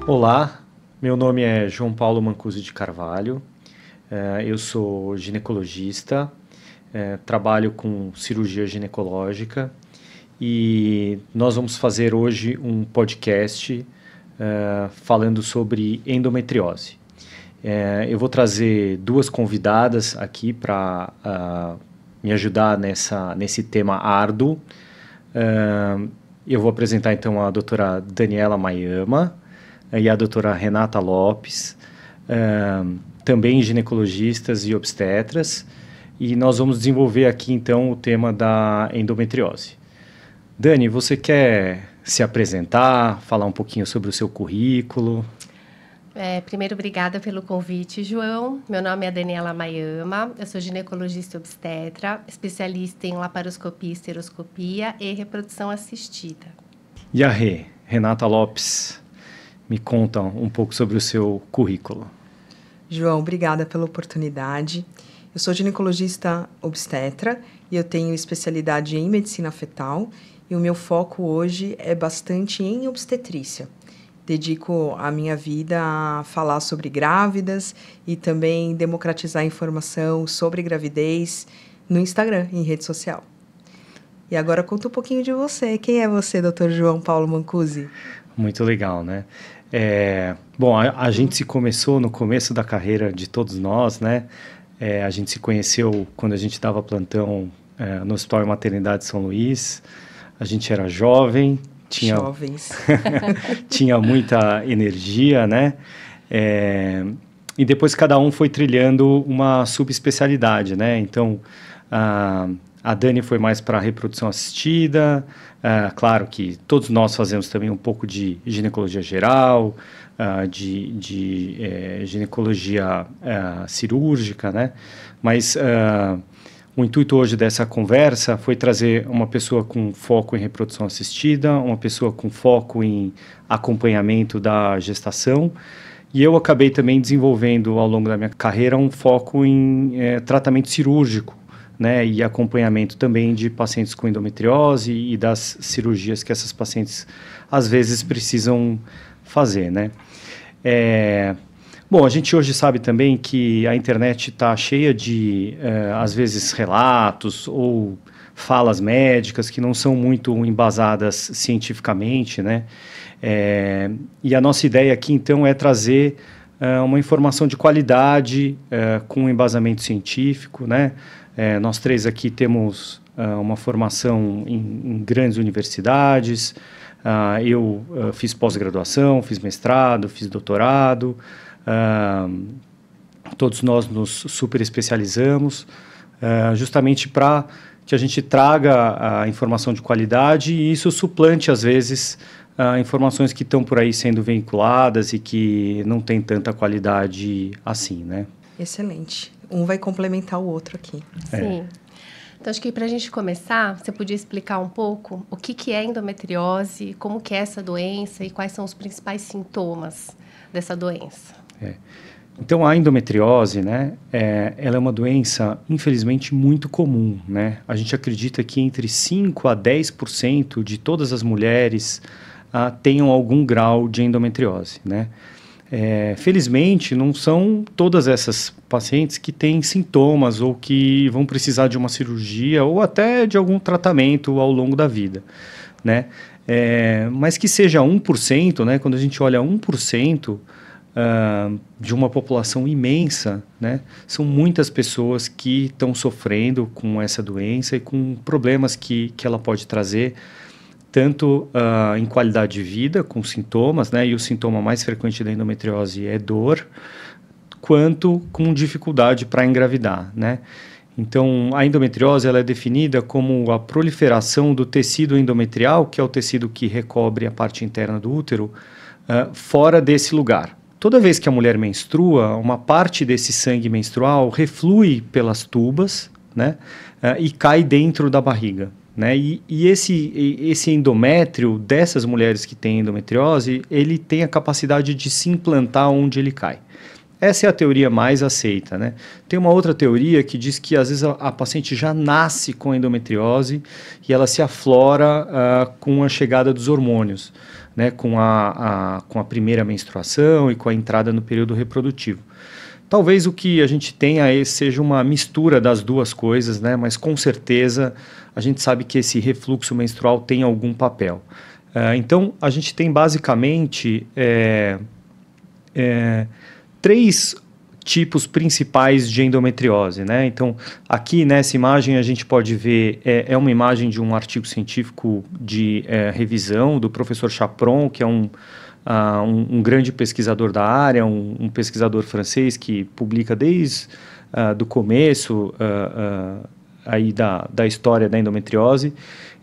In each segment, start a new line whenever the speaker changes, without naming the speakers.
Olá, meu nome é João Paulo Mancuso de Carvalho, eu sou ginecologista, trabalho com cirurgia ginecológica e nós vamos fazer hoje um podcast falando sobre endometriose. Eu vou trazer duas convidadas aqui para me ajudar nesse tema árduo. Eu vou apresentar então a doutora Daniela Mayama e a doutora Renata Lopes, também ginecologistas e obstetras, e nós vamos desenvolver aqui então o tema da endometriose. Dani, você quer se apresentar, falar um pouquinho sobre o seu currículo?
Primeiro, obrigada pelo convite, João. Meu nome é Daniela Mayama, eu sou ginecologista e obstetra, especialista em laparoscopia, esteroscopia e reprodução assistida.
E a Renata Lopes, me conta um pouco sobre o seu currículo.
João, obrigada pela oportunidade. Eu sou ginecologista obstetra e eu tenho especialidade em medicina fetal e o meu foco hoje é bastante em obstetrícia. Dedico a minha vida a falar sobre grávidas e também democratizar a informação sobre gravidez no Instagram, em rede social. E agora conta um pouquinho de você. Quem é você, Dr. João Paulo Mancusi?
Muito legal, né? Bom, a gente se começou no começo da carreira de todos nós, né? A gente se conheceu quando a gente dava plantão no Hospital e Maternidade São Luís. A gente era jovem.
Jovens.
Tinha muita energia, né? E depois cada um foi trilhando uma subespecialidade, né? Então, a Dani foi mais para reprodução assistida. Claro que todos nós fazemos também um pouco de ginecologia geral, de ginecologia cirúrgica, né? Mas o intuito hoje dessa conversa foi trazer uma pessoa com foco em reprodução assistida, uma pessoa com foco em acompanhamento da gestação, e eu acabei também desenvolvendo ao longo da minha carreira um foco em tratamento cirúrgico, né, e acompanhamento também de pacientes com endometriose e das cirurgias que essas pacientes às vezes precisam fazer, né. Bom, a gente hoje sabe também que a internet está cheia de, às vezes, relatos ou falas médicas que não são muito embasadas cientificamente, né? E a nossa ideia aqui, então, é trazer uma informação de qualidade com embasamento científico, né? Nós três aqui temos uma formação em grandes universidades. Eu fiz pós-graduação, fiz mestrado, fiz doutorado. Todos nós nos super especializamos, justamente para que a gente traga a informação de qualidade e isso suplante, às vezes, informações que estão por aí sendo veiculadas e que não tem tanta qualidade assim, né?
Excelente. Um vai complementar o outro aqui.
Sim. Então, acho que para a gente começar, você podia explicar um pouco o que é endometriose, como que é essa doença e quais são os principais sintomas dessa doença?
Então, a endometriose, né, ela é uma doença, infelizmente, muito comum, né? A gente acredita que entre 5% a 10% de todas as mulheres tenham algum grau de endometriose, né? Felizmente, não são todas essas pacientes que têm sintomas ou que vão precisar de uma cirurgia ou até de algum tratamento ao longo da vida, né? Mas que seja 1%, né? Quando a gente olha 1%, de uma população imensa, né? São muitas pessoas que estão sofrendo com essa doença e com problemas que ela pode trazer, tanto em qualidade de vida, com sintomas, né? E o sintoma mais frequente da endometriose é dor, quanto com dificuldade para engravidar, né? Então, a endometriose ela é definida como a proliferação do tecido endometrial, que é o tecido que recobre a parte interna do útero, fora desse lugar. Toda vez que a mulher menstrua, uma parte desse sangue menstrual reflui pelas tubas, né, e cai dentro da barriga, né? E esse endométrio dessas mulheres que têm endometriose, ele tem a capacidade de se implantar onde ele cai. Essa é a teoria mais aceita, né? Tem uma outra teoria que diz que às vezes a paciente já nasce com endometriose e ela se aflora com a chegada dos hormônios, né, com a primeira menstruação e com a entrada no período reprodutivo. Talvez o que a gente tenha seja uma mistura das duas coisas, né, mas com certeza a gente sabe que esse refluxo menstrual tem algum papel. Então, a gente tem basicamente 3 tipos principais de endometriose, né? Então, aqui nessa imagem a gente pode ver, é uma imagem de um artigo científico de revisão do professor Chapron, que é um grande pesquisador da área, um pesquisador francês que publica desde do começo aí da história da endometriose.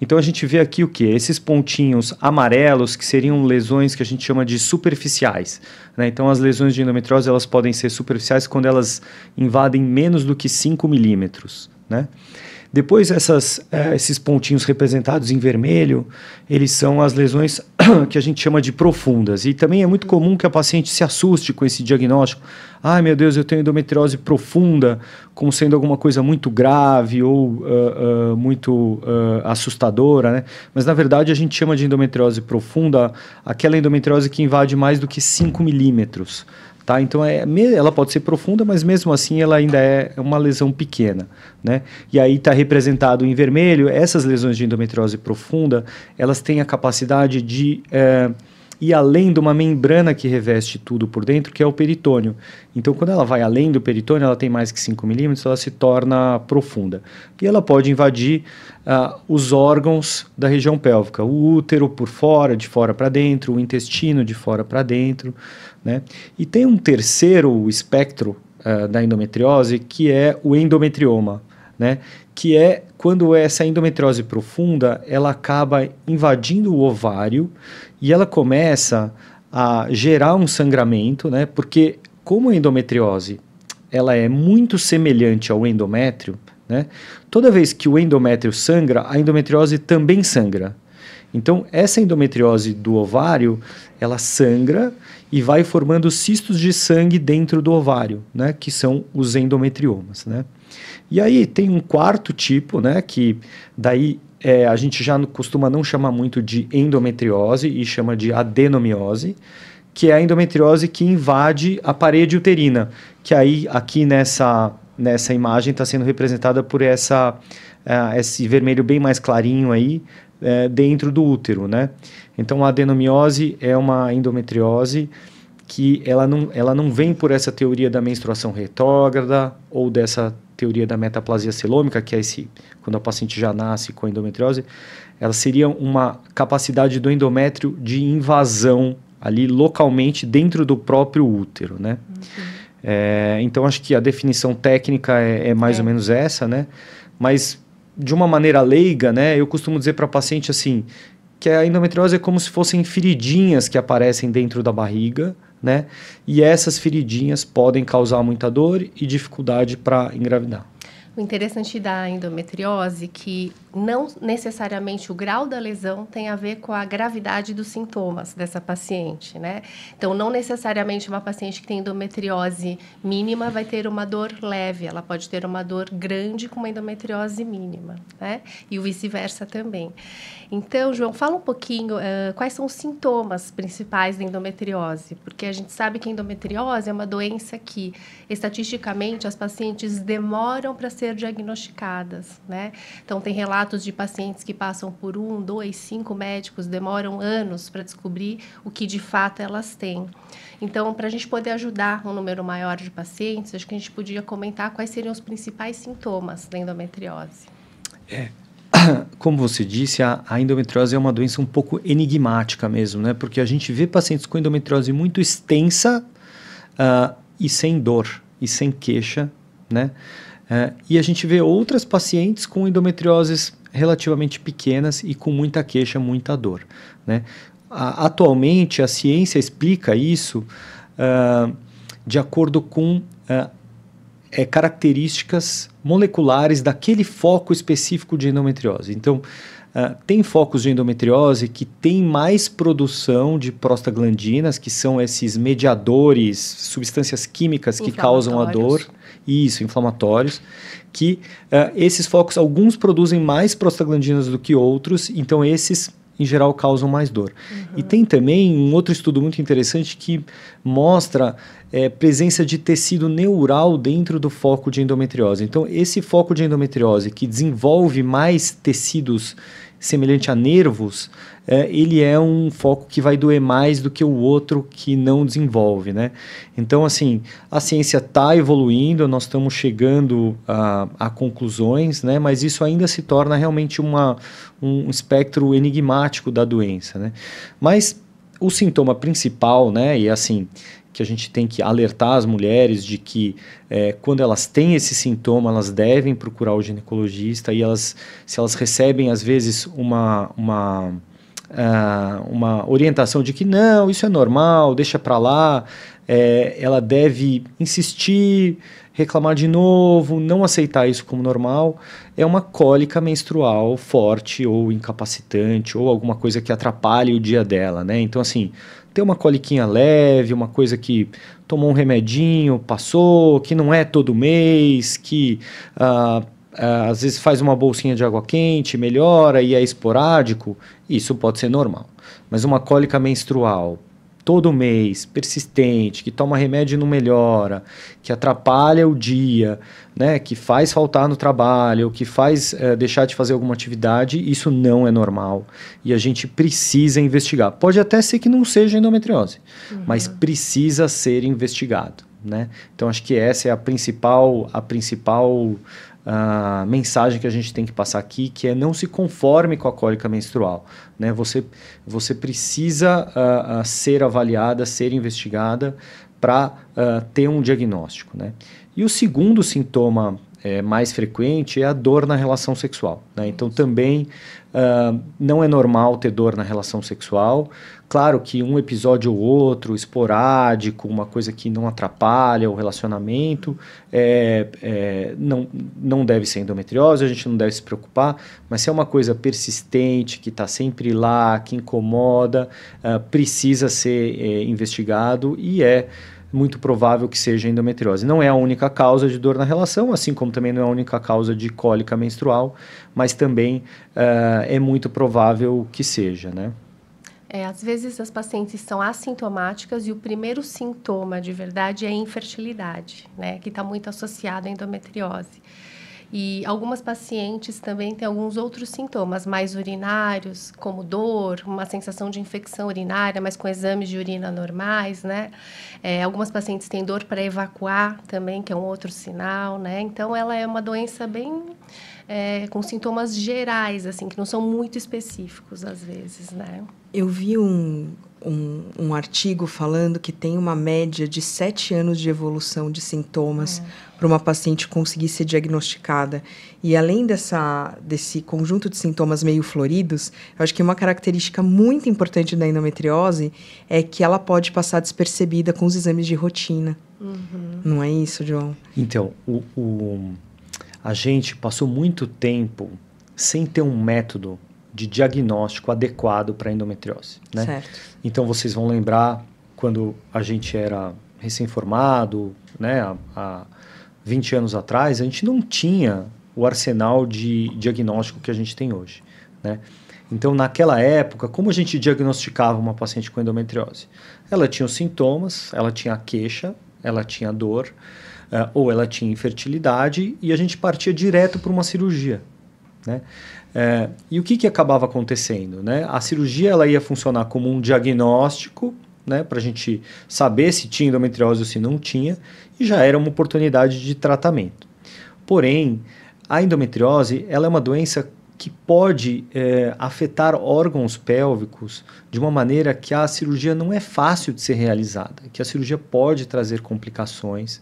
Então a gente vê aqui o que? Esses pontinhos amarelos que seriam lesões que a gente chama de superficiais, né? Então as lesões de endometriose elas podem ser superficiais quando elas invadem menos do que 5 milímetros, né? Depois esses pontinhos representados em vermelho, eles são as lesões que a gente chama de profundas. E também é muito comum que a paciente se assuste com esse diagnóstico. Ai, meu Deus, eu tenho endometriose profunda, como sendo alguma coisa muito grave ou muito assustadora, né? Mas, na verdade, a gente chama de endometriose profunda aquela endometriose que invade mais do que 5 milímetros. Tá? Então, ela pode ser profunda, mas mesmo assim ela ainda é uma lesão pequena, né? E aí está representado em vermelho, essas lesões de endometriose profunda, elas têm a capacidade de ir além de uma membrana que reveste tudo por dentro, que é o peritônio. Então, quando ela vai além do peritônio, ela tem mais que 5 milímetros, ela se torna profunda. E ela pode invadir os órgãos da região pélvica, o útero por fora, de fora para dentro, o intestino de fora para dentro, né? E tem um terceiro espectro da endometriose, que é o endometrioma, né? Que é quando essa endometriose profunda, ela acaba invadindo o ovário e ela começa a gerar um sangramento, né? Porque como a endometriose ela é muito semelhante ao endométrio, né? Toda vez que o endométrio sangra, a endometriose também sangra. Então, essa endometriose do ovário, ela sangra e vai formando cistos de sangue dentro do ovário, né? Que são os endometriomas, né? E aí tem um quarto tipo, né? Que daí a gente já costuma não chamar muito de endometriose e chama de adenomiose, que é a endometriose que invade a parede uterina, que aí aqui nessa imagem está sendo representada por esse vermelho bem mais clarinho aí, dentro do útero, né? Então a adenomiose é uma endometriose que ela não vem por essa teoria da menstruação retrógrada ou dessa teoria da metaplasia celômica, que é quando a paciente já nasce com endometriose, ela seria uma capacidade do endométrio de invasão ali localmente dentro do próprio útero, né? Uhum. Então acho que a definição técnica é mais ou menos essa, né? Mas de uma maneira leiga, né, eu costumo dizer para a paciente assim, que a endometriose é como se fossem feridinhas que aparecem dentro da barriga, né? E essas feridinhas podem causar muita dor e dificuldade para engravidar.
O interessante da endometriose é que não necessariamente o grau da lesão tem a ver com a gravidade dos sintomas dessa paciente, né? Então, não necessariamente uma paciente que tem endometriose mínima vai ter uma dor leve, ela pode ter uma dor grande com uma endometriose mínima, né? E o vice-versa também. Então, João, fala um pouquinho quais são os sintomas principais da endometriose, porque a gente sabe que a endometriose é uma doença que, estatisticamente, as pacientes demoram para ser diagnosticadas, né? Então, tem relatos de pacientes que passam por 1, 2, 5 médicos, demoram anos para descobrir o que de fato elas têm. Então, para a gente poder ajudar um número maior de pacientes, acho que a gente podia comentar quais seriam os principais sintomas da endometriose.
Como você disse, a endometriose é uma doença um pouco enigmática mesmo, né? Porque a gente vê pacientes com endometriose muito extensa e sem dor, e sem queixa, né? E a gente vê outras pacientes com endometrioses relativamente pequenas e com muita queixa, muita dor, né? Atualmente, a ciência explica isso de acordo com características moleculares daquele foco específico de endometriose. Então, tem focos de endometriose que têm mais produção de prostaglandinas, que são esses mediadores, substâncias químicas que causam a dor. Isso, inflamatórios, que esses focos, alguns produzem mais prostaglandinas do que outros, então esses em geral, causam mais dor. E tem também um outro estudo muito interessante que mostra presença de tecido neural dentro do foco de endometriose. Então, esse foco de endometriose que desenvolve mais tecidos semelhante a nervos, ele é um foco que vai doer mais do que o outro que não desenvolve, né? Então, assim, a ciência está evoluindo, nós estamos chegando a conclusões, né? Mas isso ainda se torna realmente um espectro enigmático da doença, né? Mas o sintoma principal, né? E assim, que a gente tem que alertar as mulheres de que quando elas têm esse sintoma, elas devem procurar o ginecologista e se elas recebem, às vezes, uma orientação de que não, isso é normal, deixa para lá, ela deve insistir, reclamar de novo, não aceitar isso como normal, é uma cólica menstrual forte ou incapacitante ou alguma coisa que atrapalhe o dia dela, né? Então, assim, ter uma coliquinha leve, uma coisa que tomou um remedinho, passou, que não é todo mês, que às vezes faz uma bolsinha de água quente, melhora e é esporádico, isso pode ser normal. Mas uma cólica menstrual todo mês, persistente, que toma remédio e não melhora, que atrapalha o dia, né, que faz faltar no trabalho, que faz deixar de fazer alguma atividade, isso não é normal. E a gente precisa investigar. Pode até ser que não seja endometriose, mas precisa ser investigado, né? Então, acho que essa é a principal mensagem que a gente tem que passar aqui, que é não se conforme com a cólica menstrual, né? Você precisa ser avaliada, ser investigada para ter um diagnóstico, né? E o segundo sintoma mais frequente é a dor na relação sexual, né? Então também não é normal ter dor na relação sexual. Claro que um episódio ou outro, esporádico, uma coisa que não atrapalha o relacionamento, não deve ser endometriose, a gente não deve se preocupar, mas se é uma coisa persistente, que está sempre lá, que incomoda, precisa ser investigado e é muito provável que seja endometriose. Não é a única causa de dor na relação, assim como também não é a única causa de cólica menstrual, mas também é muito provável que seja, né?
Às vezes as pacientes são assintomáticas e o primeiro sintoma de verdade é a infertilidade, né? Que está muito associado à endometriose. E algumas pacientes também têm alguns outros sintomas mais urinários, como dor, uma sensação de infecção urinária, mas com exames de urina normais, né? Algumas pacientes têm dor para evacuar também, que é um outro sinal, né? Então, ela é uma doença bem com sintomas gerais, assim, que não são muito específicos às vezes, né?
Eu vi um artigo falando que tem uma média de 7 anos de evolução de sintomas para uma paciente conseguir ser diagnosticada. E além desse conjunto de sintomas meio floridos, eu acho que uma característica muito importante da endometriose é que ela pode passar despercebida com os exames de rotina. Não é isso, João?
Então, a gente passou muito tempo sem ter um método de diagnóstico adequado para endometriose, né?
Certo.
Então, vocês vão lembrar quando a gente era recém-formado, né, há 20 anos atrás, a gente não tinha o arsenal de diagnóstico que a gente tem hoje, né? Então, naquela época, como a gente diagnosticava uma paciente com endometriose? Ela tinha os sintomas, ela tinha a queixa, ela tinha dor, ou ela tinha infertilidade, e a gente partia direto para uma cirurgia, né? E o que acabava acontecendo, né? A cirurgia ela ia funcionar como um diagnóstico, né, para a gente saber se tinha endometriose ou se não tinha, e já era uma oportunidade de tratamento. Porém, a endometriose ela é uma doença que pode afetar órgãos pélvicos de uma maneira que a cirurgia não é fácil de ser realizada, que a cirurgia pode trazer complicações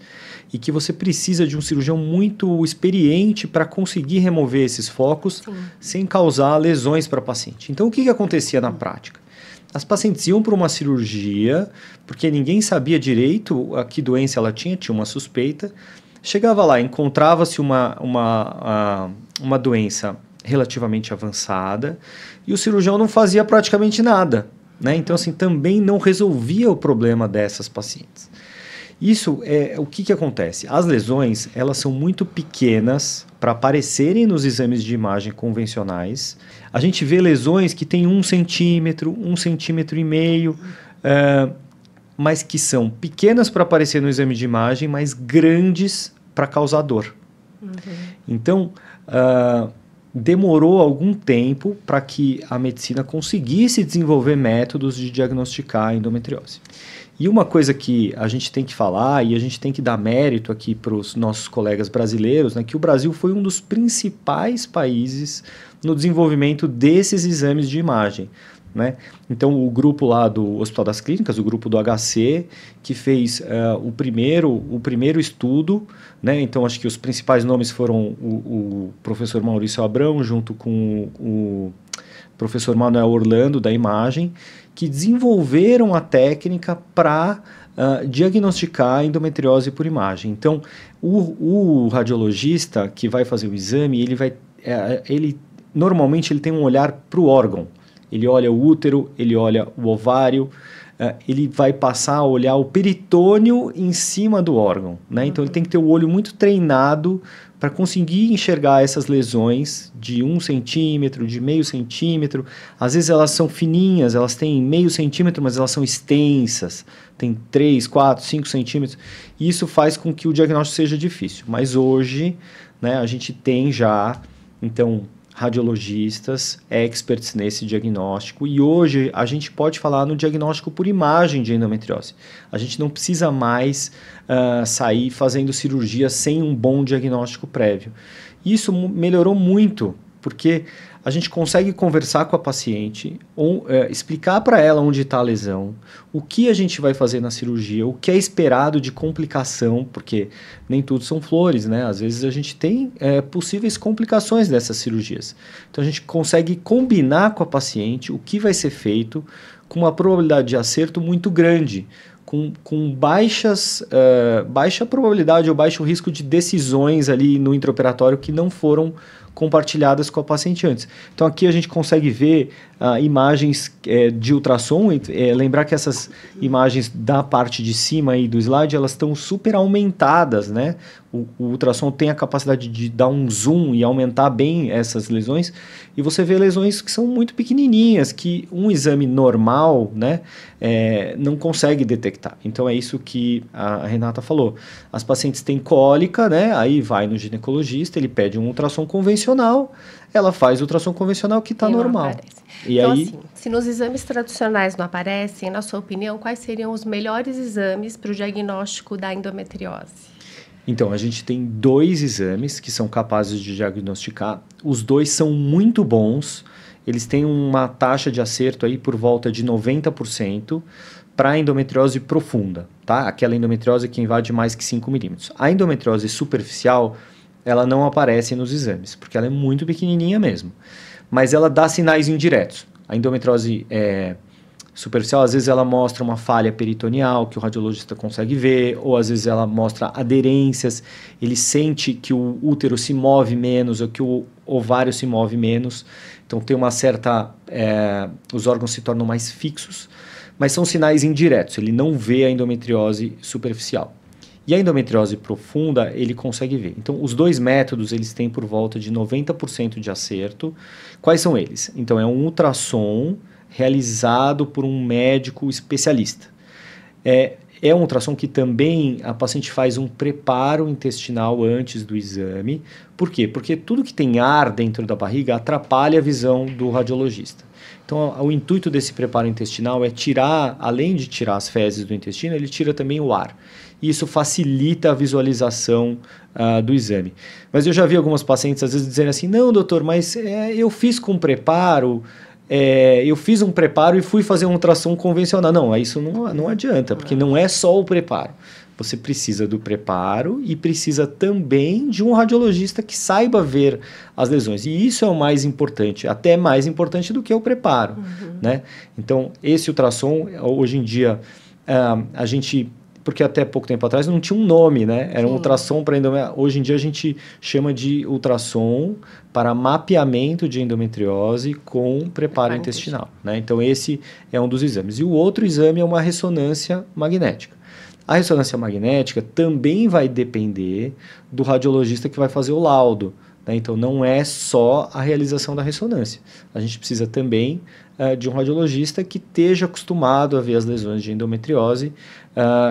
e que você precisa de um cirurgião muito experiente para conseguir remover esses focos sem causar lesões para a paciente. Então, o que acontecia na prática? As pacientes iam para uma cirurgia, porque ninguém sabia direito a que doença ela tinha uma suspeita, chegava lá, encontrava-se uma doença relativamente avançada e o cirurgião não fazia praticamente nada, né? Então, assim, também não resolvia o problema dessas pacientes. Isso é o que acontece. As lesões, elas são muito pequenas para aparecerem nos exames de imagem convencionais. A gente vê lesões que têm 1 centímetro, 1,5 centímetro, mas que são pequenas para aparecer no exame de imagem, mas grandes para causar dor. Então, demorou algum tempo para que a medicina conseguisse desenvolver métodos de diagnosticar a endometriose. E uma coisa que a gente tem que falar, e a gente tem que dar mérito aqui para os nossos colegas brasileiros, né, que o Brasil foi um dos principais países no desenvolvimento desses exames de imagem. Né? Então, o grupo lá do Hospital das Clínicas, o grupo do HC, que fez o primeiro estudo, né? Então, acho que os principais nomes foram o professor Maurício Abrão, junto com o professor Manuel Orlando, da imagem, que desenvolveram a técnica para diagnosticar a endometriose por imagem. Então, o radiologista que vai fazer o exame, ele normalmente ele tem um olhar para o órgão. Ele olha o útero, ele olha o ovário, ele vai passar a olhar o peritônio em cima do órgão, né? Então, ele tem que ter o olho muito treinado para conseguir enxergar essas lesões de 1 centímetro, de meio centímetro. Às vezes elas são fininhas, elas têm meio centímetro, mas elas são extensas, tem 3, 4, 5 centímetros. E isso faz com que o diagnóstico seja difícil. Mas hoje, né, a gente tem já, então, radiologistas, experts nesse diagnóstico, e hoje a gente pode falar no diagnóstico por imagem de endometriose. A gente não precisa mais sair fazendo cirurgia sem um bom diagnóstico prévio. Isso melhorou muito, porque a gente consegue conversar com a paciente, explicar para ela onde está a lesão, o que a gente vai fazer na cirurgia, o que é esperado de complicação, porque nem tudo são flores, né? Às vezes a gente tem possíveis complicações dessas cirurgias. Então a gente consegue combinar com a paciente o que vai ser feito com uma probabilidade de acerto muito grande, com baixa probabilidade ou baixo risco de decisões ali no intraoperatório que não foram compartilhadas com a paciente antes. Então aqui a gente consegue ver imagens de ultrassom, lembrar que essas imagens da parte de cima aí do slide, elas estão super aumentadas, né? O ultrassom tem a capacidade de dar um zoom e aumentar bem essas lesões, e você vê lesões que são muito pequenininhas, que um exame normal, né, não consegue detectar. Então é isso que a Renata falou. As pacientes têm cólica, né, aí vai no ginecologista, ele pede um ultrassom convencional, ela faz o ultrassom convencional que está normal. E
então,
aí,
assim, se nos exames tradicionais não aparecem, na sua opinião, quais seriam os melhores exames para o diagnóstico da endometriose?
Então, a gente tem 2 exames que são capazes de diagnosticar. Os 2 são muito bons. Eles têm uma taxa de acerto aí por volta de 90% para a endometriose profunda, tá? Aquela endometriose que invade mais que 5 milímetros. A endometriose superficial, ela não aparece nos exames, porque ela é muito pequenininha mesmo. Mas ela dá sinais indiretos. A endometriose superficial, às vezes ela mostra uma falha peritoneal que o radiologista consegue ver, ou às vezes ela mostra aderências, ele sente que o útero se move menos ou que o ovário se move menos, então tem uma certa... os órgãos se tornam mais fixos, mas são sinais indiretos, ele não vê a endometriose superficial. E a endometriose profunda, ele consegue ver. Então, os 2 métodos, eles têm por volta de 90% de acerto. Quais são eles? Então, é um ultrassom realizado por um médico especialista. É um ultrassom que também a paciente faz um preparo intestinal antes do exame. Por quê? Porque tudo que tem ar dentro da barriga atrapalha a visão do radiologista. Então, o intuito desse preparo intestinal é tirar, além de tirar as fezes do intestino, ele tira também o ar. E isso facilita a visualização do exame. Mas eu já vi algumas pacientes às vezes dizendo assim, não, doutor, mas eu fiz com preparo... eu fiz um preparo e fui fazer um ultrassom convencional. Não, isso não adianta, porque não é só o preparo. Você precisa do preparo e precisa também de um radiologista que saiba ver as lesões. E isso é o mais importante, até mais importante do que o preparo. Né? Então, esse ultrassom, hoje em dia, a gente... Porque até pouco tempo atrás não tinha um nome, né? Era um ultrassom para endometriose. Hoje em dia a gente chama de ultrassom para mapeamento de endometriose com preparo intestinal. Né? Então esse é um dos exames. E o outro exame é uma ressonância magnética. A ressonância magnética também vai depender do radiologista que vai fazer o laudo, né? Então, não é só a realização da ressonância. A gente precisa também de um radiologista que esteja acostumado a ver as lesões de endometriose.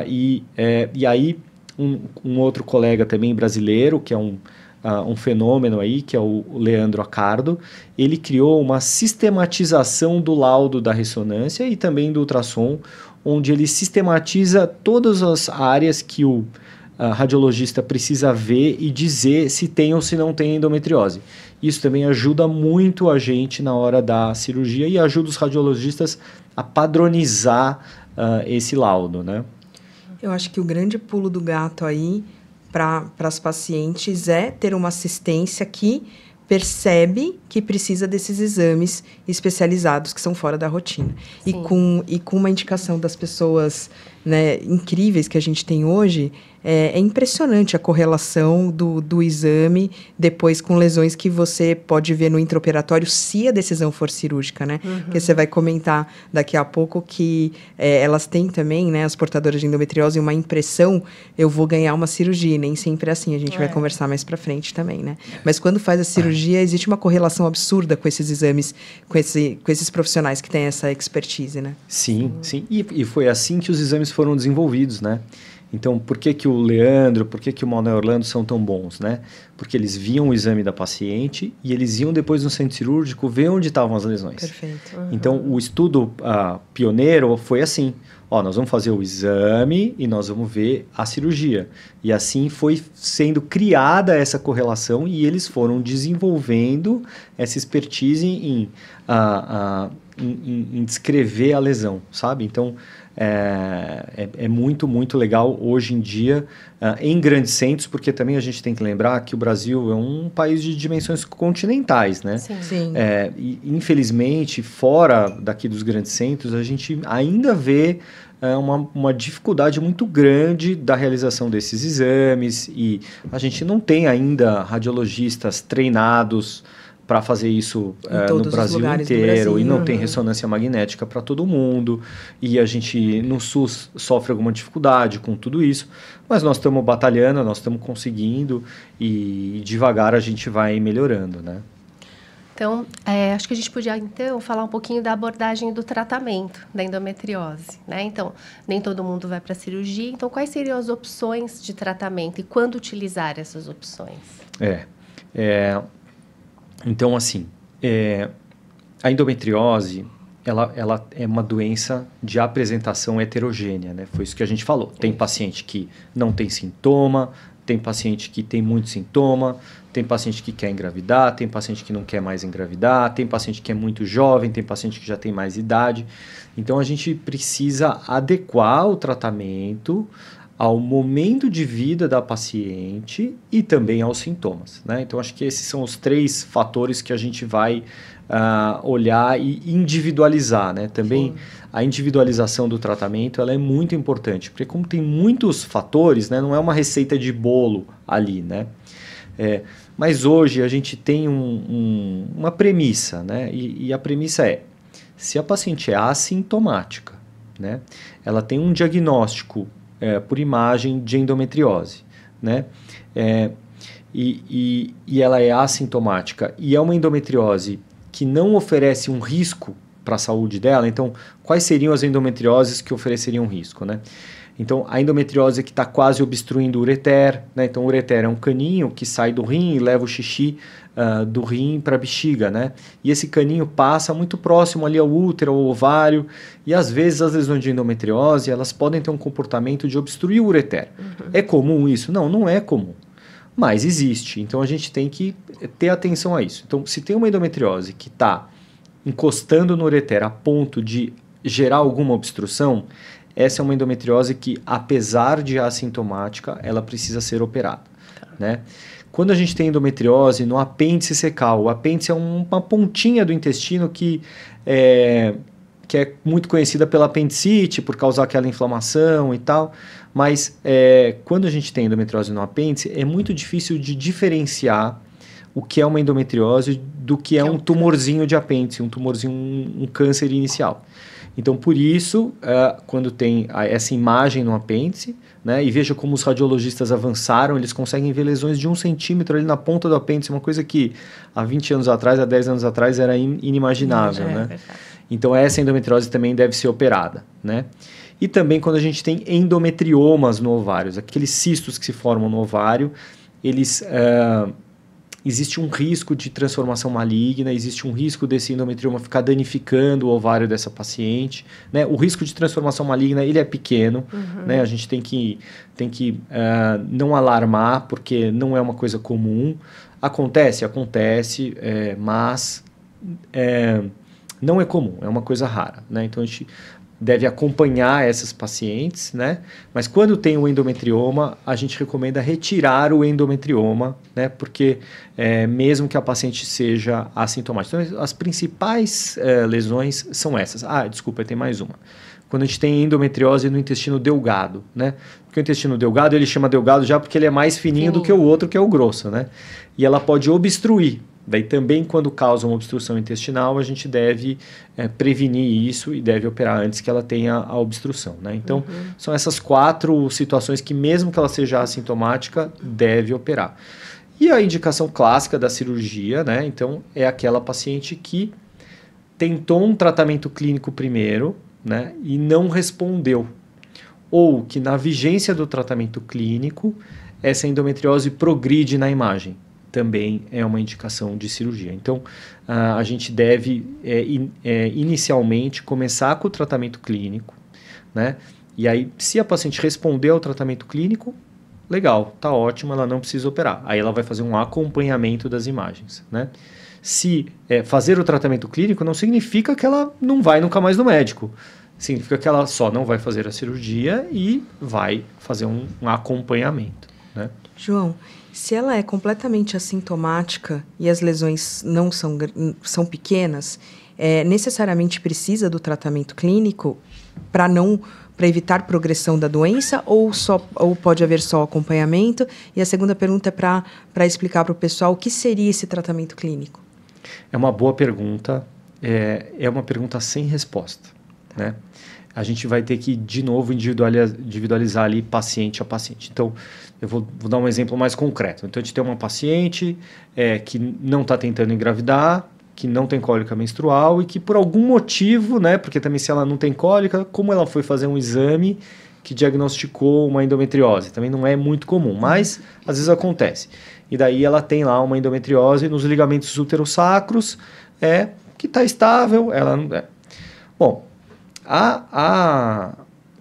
E aí, um outro colega também brasileiro, que é um fenômeno aí, que é o Leandro Accardo, ele criou uma sistematização do laudo da ressonância e também do ultrassom, onde ele sistematiza todas as áreas que o radiologista precisa ver e dizer se tem ou se não tem endometriose. Isso também ajuda muito a gente na hora da cirurgia e ajuda os radiologistas a padronizar esse laudo, né?
Eu acho que o grande pulo do gato aí para as pacientes é ter uma assistência que percebe que precisa desses exames especializados que são fora da rotina. E com uma indicação das pessoas, né, incríveis que a gente tem hoje, é impressionante a correlação do exame depois com lesões que você pode ver no intraoperatório se a decisão for cirúrgica, né? Porque você vai comentar daqui a pouco que elas têm também, né, as portadoras de endometriose, uma impressão, eu vou ganhar uma cirurgia, nem sempre é assim, a gente vai conversar mais pra frente também, né? Mas quando faz a cirurgia, existe uma correlação absurda com esses exames, com esses profissionais que têm essa expertise, né?
Sim. E foi assim que os exames foram desenvolvidos, né? Então, por que o Leandro, por que o Manuel Orlando são tão bons, né? Porque eles viam o exame da paciente e eles iam depois no centro cirúrgico ver onde estavam as lesões.
Perfeito.
Então, o estudo pioneiro foi assim. Nós vamos fazer o exame e nós vamos ver a cirurgia. E assim foi sendo criada essa correlação e eles foram desenvolvendo essa expertise em descrever a lesão, sabe? Então, é muito, muito legal hoje em dia em grandes centros, porque também a gente tem que lembrar que o Brasil é um país de dimensões continentais, né?
Sim.
E, infelizmente, fora daqui dos grandes centros, a gente ainda vê uma dificuldade muito grande da realização desses exames e a gente não tem ainda radiologistas treinados para fazer isso no Brasil inteiro e não tem ressonância magnética para todo mundo e a gente no SUS sofre alguma dificuldade com tudo isso, mas nós estamos batalhando, nós estamos conseguindo e devagar a gente vai melhorando, né?
Então, acho que a gente podia, então, falar um pouquinho da abordagem do tratamento da endometriose, né? Então, nem todo mundo vai para a cirurgia. Então, quais seriam as opções de tratamento e quando utilizar essas opções?
Então, assim, a endometriose, ela é uma doença de apresentação heterogênea, né? Foi isso que a gente falou. Tem paciente que não tem sintoma, tem paciente que tem muito sintoma, tem paciente que quer engravidar, tem paciente que não quer mais engravidar, tem paciente que é muito jovem, tem paciente que já tem mais idade. Então, a gente precisa adequar o tratamento ao momento de vida da paciente e também aos sintomas, né? Então, acho que esses são os 3 fatores que a gente vai olhar e individualizar, né? Também a individualização do tratamento ela é muito importante, porque como tem muitos fatores, né? Não é uma receita de bolo ali, né? Mas hoje a gente tem uma premissa, né? E a premissa é, se a paciente é assintomática, né? Ela tem um diagnóstico por imagem de endometriose, né? E ela é assintomática e é uma endometriose que não oferece um risco para a saúde dela. Então, quais seriam as endometrioses que ofereceriam risco, né? Então, a endometriose que está quase obstruindo o ureter, né? Então, o ureter é um caninho que sai do rim e leva o xixi do rim para a bexiga, né? E esse caninho passa muito próximo ali ao útero, ao ovário, e às vezes as lesões de endometriose, elas podem ter um comportamento de obstruir o ureter. É comum isso? Não, não é comum, mas existe. Então, a gente tem que ter atenção a isso. Então, se tem uma endometriose que está encostando no ureter a ponto de gerar alguma obstrução, essa é uma endometriose que, apesar de assintomática, ela precisa ser operada, né? Quando a gente tem endometriose no apêndice secal, o apêndice é uma pontinha do intestino que é muito conhecida pela apendicite, por causar aquela inflamação e tal, mas quando a gente tem endometriose no apêndice, é muito difícil de diferenciar o que é uma endometriose do que é um tumorzinho de apêndice, um tumorzinho, um câncer inicial. Então, por isso, quando tem essa imagem no apêndice, né, e veja como os radiologistas avançaram, eles conseguem ver lesões de 1 centímetro ali na ponta do apêndice, uma coisa que há 20 anos atrás, há 10 anos atrás, era inimaginável. Né? Então, essa endometriose também deve ser operada. Né? E também quando a gente tem endometriomas no ovário, aqueles cistos que se formam no ovário, eles... existe um risco de transformação maligna, existe um risco desse endometrioma ficar danificando o ovário dessa paciente. Né? O risco de transformação maligna ele é pequeno, né? A gente tem que não alarmar, porque não é uma coisa comum. Acontece, mas não é comum, é uma coisa rara. Né? Então a gente deve acompanhar essas pacientes, né? Mas quando tem o endometrioma, a gente recomenda retirar o endometrioma, né? Porque mesmo que a paciente seja assintomática. Então, as principais lesões são essas. Desculpa, tem mais uma. Quando a gente tem endometriose no intestino delgado, né? Porque o intestino delgado, ele chama delgado já porque ele é mais fininho do que o outro, que é o grosso, né? E ela pode obstruir. Daí também, quando causa uma obstrução intestinal, a gente deve prevenir isso e deve operar antes que ela tenha a obstrução. Né? Então, são essas 4 situações que, mesmo que ela seja assintomática, deve operar. E a indicação clássica da cirurgia, né? Então, é aquela paciente que tentou um tratamento clínico primeiro, né? E não respondeu. Ou que, na vigência do tratamento clínico, essa endometriose progride na imagem. Também é uma indicação de cirurgia. Então, a gente deve inicialmente começar com o tratamento clínico, né? E aí, se a paciente responder ao tratamento clínico, legal, tá ótimo, ela não precisa operar. Aí ela vai fazer um acompanhamento das imagens, né? Se fazer o tratamento clínico não significa que ela não vai nunca mais no médico. Significa que ela só não vai fazer a cirurgia e vai fazer um acompanhamento, né?
João, se ela é completamente assintomática e as lesões não são pequenas, necessariamente precisa do tratamento clínico para evitar progressão da doença ou pode haver só acompanhamento? E a segunda pergunta é para explicar para o pessoal o que seria esse tratamento clínico.
É uma boa pergunta, é uma pergunta sem resposta, né? A gente vai ter que, de novo, individualizar ali paciente a paciente. Então, eu vou dar um exemplo mais concreto. Então, a gente tem uma paciente que não está tentando engravidar, que não tem cólica menstrual e que, por algum motivo, né, porque também se ela não tem cólica, como ela foi fazer um exame que diagnosticou uma endometriose? Também não é muito comum, mas às vezes acontece. E daí ela tem lá uma endometriose nos ligamentos uterossacros, que está estável, ela não é. Bom,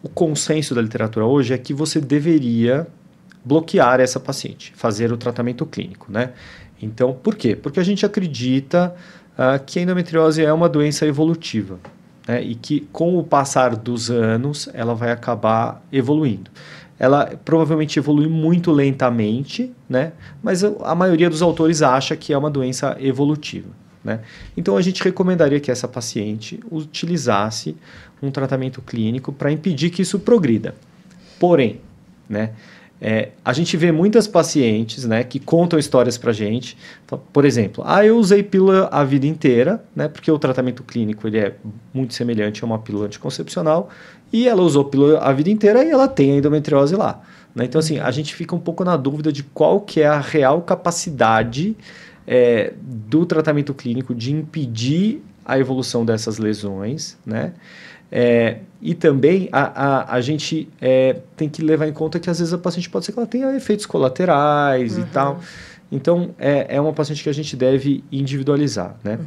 o consenso da literatura hoje é que você deveria bloquear essa paciente, fazer o tratamento clínico, né? Então, por quê? Porque a gente acredita que a endometriose é uma doença evolutiva, né? E que com o passar dos anos ela vai acabar evoluindo. Ela provavelmente evolui muito lentamente, né? Mas a maioria dos autores acha que é uma doença evolutiva, né? Então, a gente recomendaria que essa paciente utilizasse um tratamento clínico para impedir que isso progrida. Porém, né, a gente vê muitas pacientes, né, que contam histórias para a gente. Por exemplo, eu usei pílula a vida inteira, né, porque o tratamento clínico ele é muito semelhante a uma pílula anticoncepcional, e ela usou pílula a vida inteira e ela tem a endometriose lá. Né? Então, assim, a gente fica um pouco na dúvida de qual que é a real capacidade do tratamento clínico de impedir a evolução dessas lesões, né? E também a gente tem que levar em conta que às vezes a paciente pode ser que ela tenha efeitos colaterais e tal. Então, é uma paciente que a gente deve individualizar, né?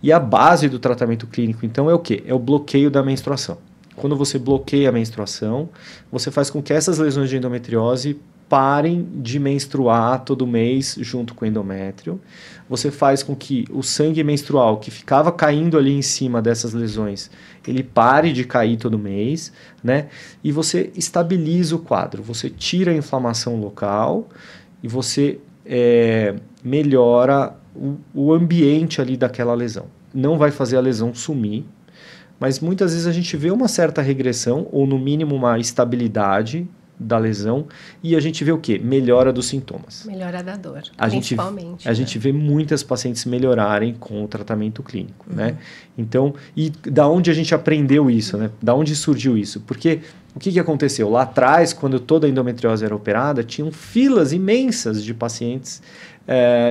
E a base do tratamento clínico, então, é o quê? É o bloqueio da menstruação. Quando você bloqueia a menstruação, você faz com que essas lesões de endometriose parem de menstruar todo mês junto com o endométrio. Você faz com que o sangue menstrual que ficava caindo ali em cima dessas lesões, ele pare de cair todo mês, né? E você estabiliza o quadro. Você tira a inflamação local e você melhora o ambiente ali daquela lesão. Não vai fazer a lesão sumir, mas muitas vezes a gente vê uma certa regressão ou no mínimo uma estabilidade da lesão e a gente vê o quê? Melhora dos sintomas.
Melhora da dor,
A
principalmente.
A gente vê muitas pacientes melhorarem com o tratamento clínico, né? Então, e da onde a gente aprendeu isso, né? Da onde surgiu isso? Porque o que aconteceu? Lá atrás, quando toda a endometriose era operada, tinham filas imensas de pacientes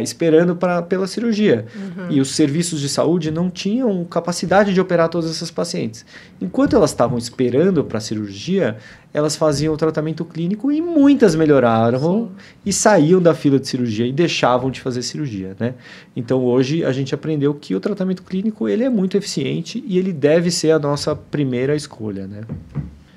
esperando pela cirurgia. E os serviços de saúde não tinham capacidade de operar todas essas pacientes. Enquanto elas estavam esperando para a cirurgia, elas faziam o tratamento clínico e muitas melhoraram e saíam da fila de cirurgia e deixavam de fazer cirurgia, né? Então, hoje, a gente aprendeu que o tratamento clínico ele é muito eficiente e ele deve ser a nossa primeira escolha, né?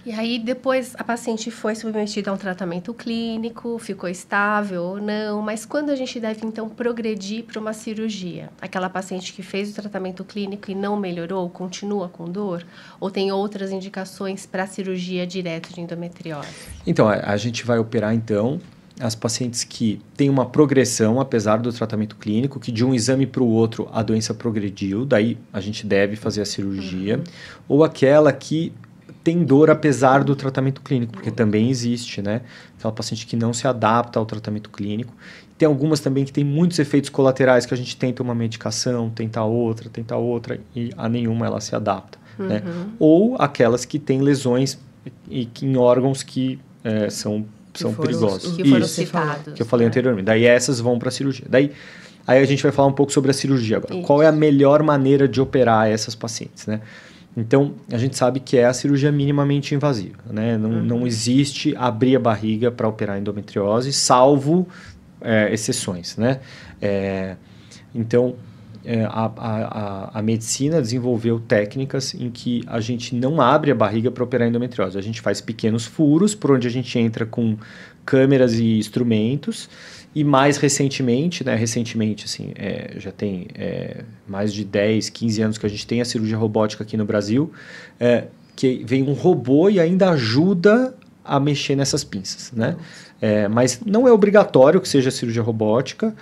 E aí, depois, a paciente foi submetida a um tratamento clínico, ficou estável ou não, mas quando a gente deve, então, progredir para uma cirurgia? Aquela paciente que fez o tratamento clínico e não melhorou, continua com dor? Ou tem outras indicações para cirurgia direto de endometriose?
Então, a gente vai operar, então, as pacientes que têm uma progressão, apesar do tratamento clínico, que de um exame para o outro a doença progrediu, daí a gente deve fazer a cirurgia, ou aquela que tem dor apesar do tratamento clínico, porque também existe, né? Aquela paciente que não se adapta ao tratamento clínico. Tem algumas também que tem muitos efeitos colaterais, que a gente tenta uma medicação, tenta outra, e a nenhuma ela se adapta, né? Ou aquelas que têm lesões em órgãos que são perigosos.
Que foram citados.
Que eu falei anteriormente. Daí essas vão para a cirurgia. Aí a gente vai falar um pouco sobre a cirurgia agora. Isso. Qual é a melhor maneira de operar essas pacientes, né? Então, a gente sabe que é a cirurgia minimamente invasiva, né? Não existe abrir a barriga para operar endometriose, salvo exceções, né? Então, a medicina desenvolveu técnicas em que a gente não abre a barriga para operar endometriose. A gente faz pequenos furos por onde a gente entra com câmeras e instrumentos. E mais recentemente, né? Assim, já tem mais de 10, 15 anos que a gente tem a cirurgia robótica aqui no Brasil, que vem um robô e ainda ajuda a mexer nessas pinças, né? Mas não é obrigatório que seja cirurgia robótica.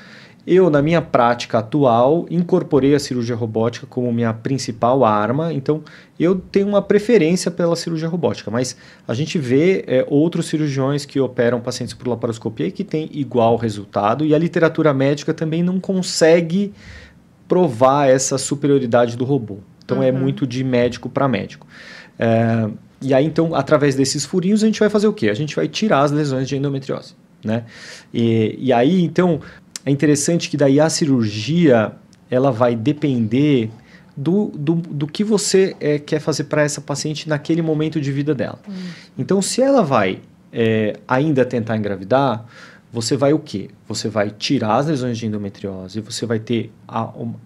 Eu, na minha prática atual, incorporei a cirurgia robótica como minha principal arma, então eu tenho uma preferência pela cirurgia robótica, mas a gente vê outros cirurgiões que operam pacientes por laparoscopia e que têm igual resultado, e a literatura médica também não consegue provar essa superioridade do robô. Então é muito de médico para médico. E aí, então, através desses furinhos, a gente vai fazer o quê? A gente vai tirar as lesões de endometriose, né? E aí, então, é interessante que daí a cirurgia ela vai depender do que você quer fazer para essa paciente naquele momento de vida dela. Então, se ela vai ainda tentar engravidar, você vai o quê? Você vai tirar as lesões de endometriose, você vai ter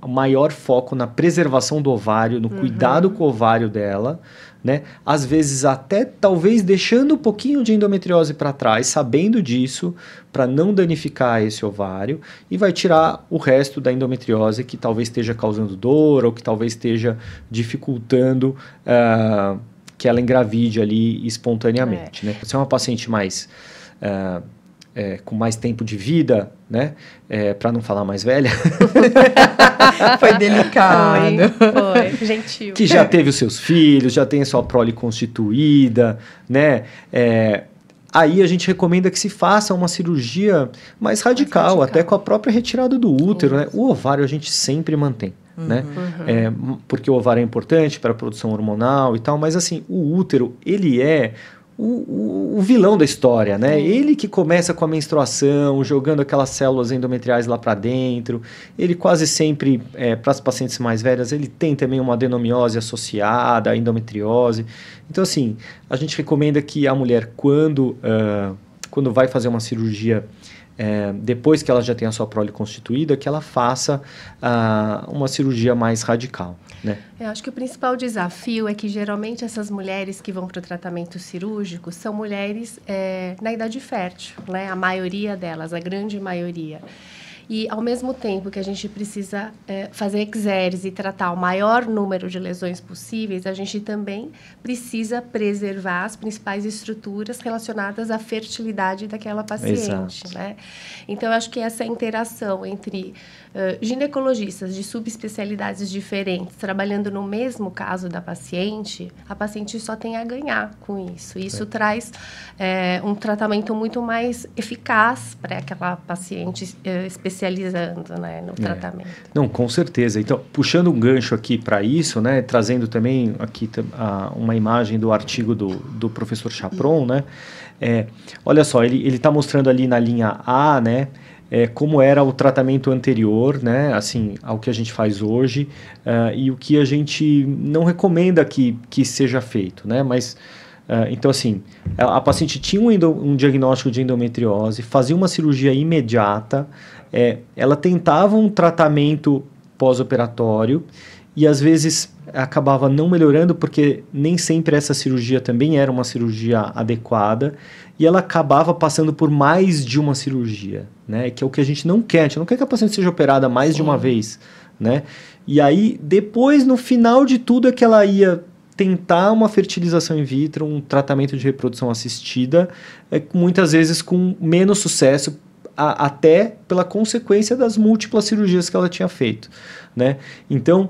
o maior foco na preservação do ovário, no cuidado com o ovário dela, né? Às vezes até talvez deixando um pouquinho de endometriose para trás, sabendo disso, para não danificar esse ovário, e vai tirar o resto da endometriose que talvez esteja causando dor ou que talvez esteja dificultando que ela engravide ali espontaneamente, né? Se é uma paciente mais com mais tempo de vida, né? Para não falar mais velha.
Foi delicado.
Foi, gentil.
Que já teve os seus filhos, já tem a sua prole constituída, né? Aí a gente recomenda que se faça uma cirurgia mais radical, até com a própria retirada do útero, né? O ovário a gente sempre mantém, né? Porque o ovário é importante para a produção hormonal e tal, mas assim, o útero, ele é o vilão da história, né? Ele que começa com a menstruação, jogando aquelas células endometriais lá para dentro. Ele quase sempre, para as pacientes mais velhas, ele tem também uma adenomiose associada à endometriose. Então, assim, a gente recomenda que a mulher, quando vai fazer uma cirurgia, depois que ela já tem a sua prole constituída, que ela faça uma cirurgia mais radical, né?
Eu acho que o principal desafio é que geralmente essas mulheres que vão para o tratamento cirúrgico são mulheres na idade fértil, né? A maioria delas, a grande maioria. E, ao mesmo tempo que a gente precisa fazer exéreses e tratar o maior número de lesões possíveis, a gente também precisa preservar as principais estruturas relacionadas à fertilidade daquela paciente, né? Então, eu acho que essa interação entre ginecologistas de subespecialidades diferentes, trabalhando no mesmo caso da paciente, a paciente só tem a ganhar com isso. Isso traz um tratamento muito mais eficaz para aquela paciente especializando, né, no tratamento.
Não, com certeza. Então, puxando um gancho aqui para isso, né, trazendo também aqui uma imagem do artigo do professor Chapron, né, olha só, ele está mostrando ali na linha A, né, como era o tratamento anterior, né, assim, ao que a gente faz hoje, e o que a gente não recomenda que seja feito, né, mas... então, assim, a paciente tinha um diagnóstico de endometriose, fazia uma cirurgia imediata, ela tentava um tratamento pós-operatório e, às vezes, acabava não melhorando porque nem sempre essa cirurgia também era uma cirurgia adequada e ela acabava passando por mais de uma cirurgia, né? Que é o que a gente não quer. A gente não quer que a paciente seja operada mais de uma vez, né? E aí, depois, no final de tudo, é que ela ia tentar uma fertilização in vitro, um tratamento de reprodução assistida, muitas vezes com menos sucesso, até pela consequência das múltiplas cirurgias que ela tinha feito, né? Então,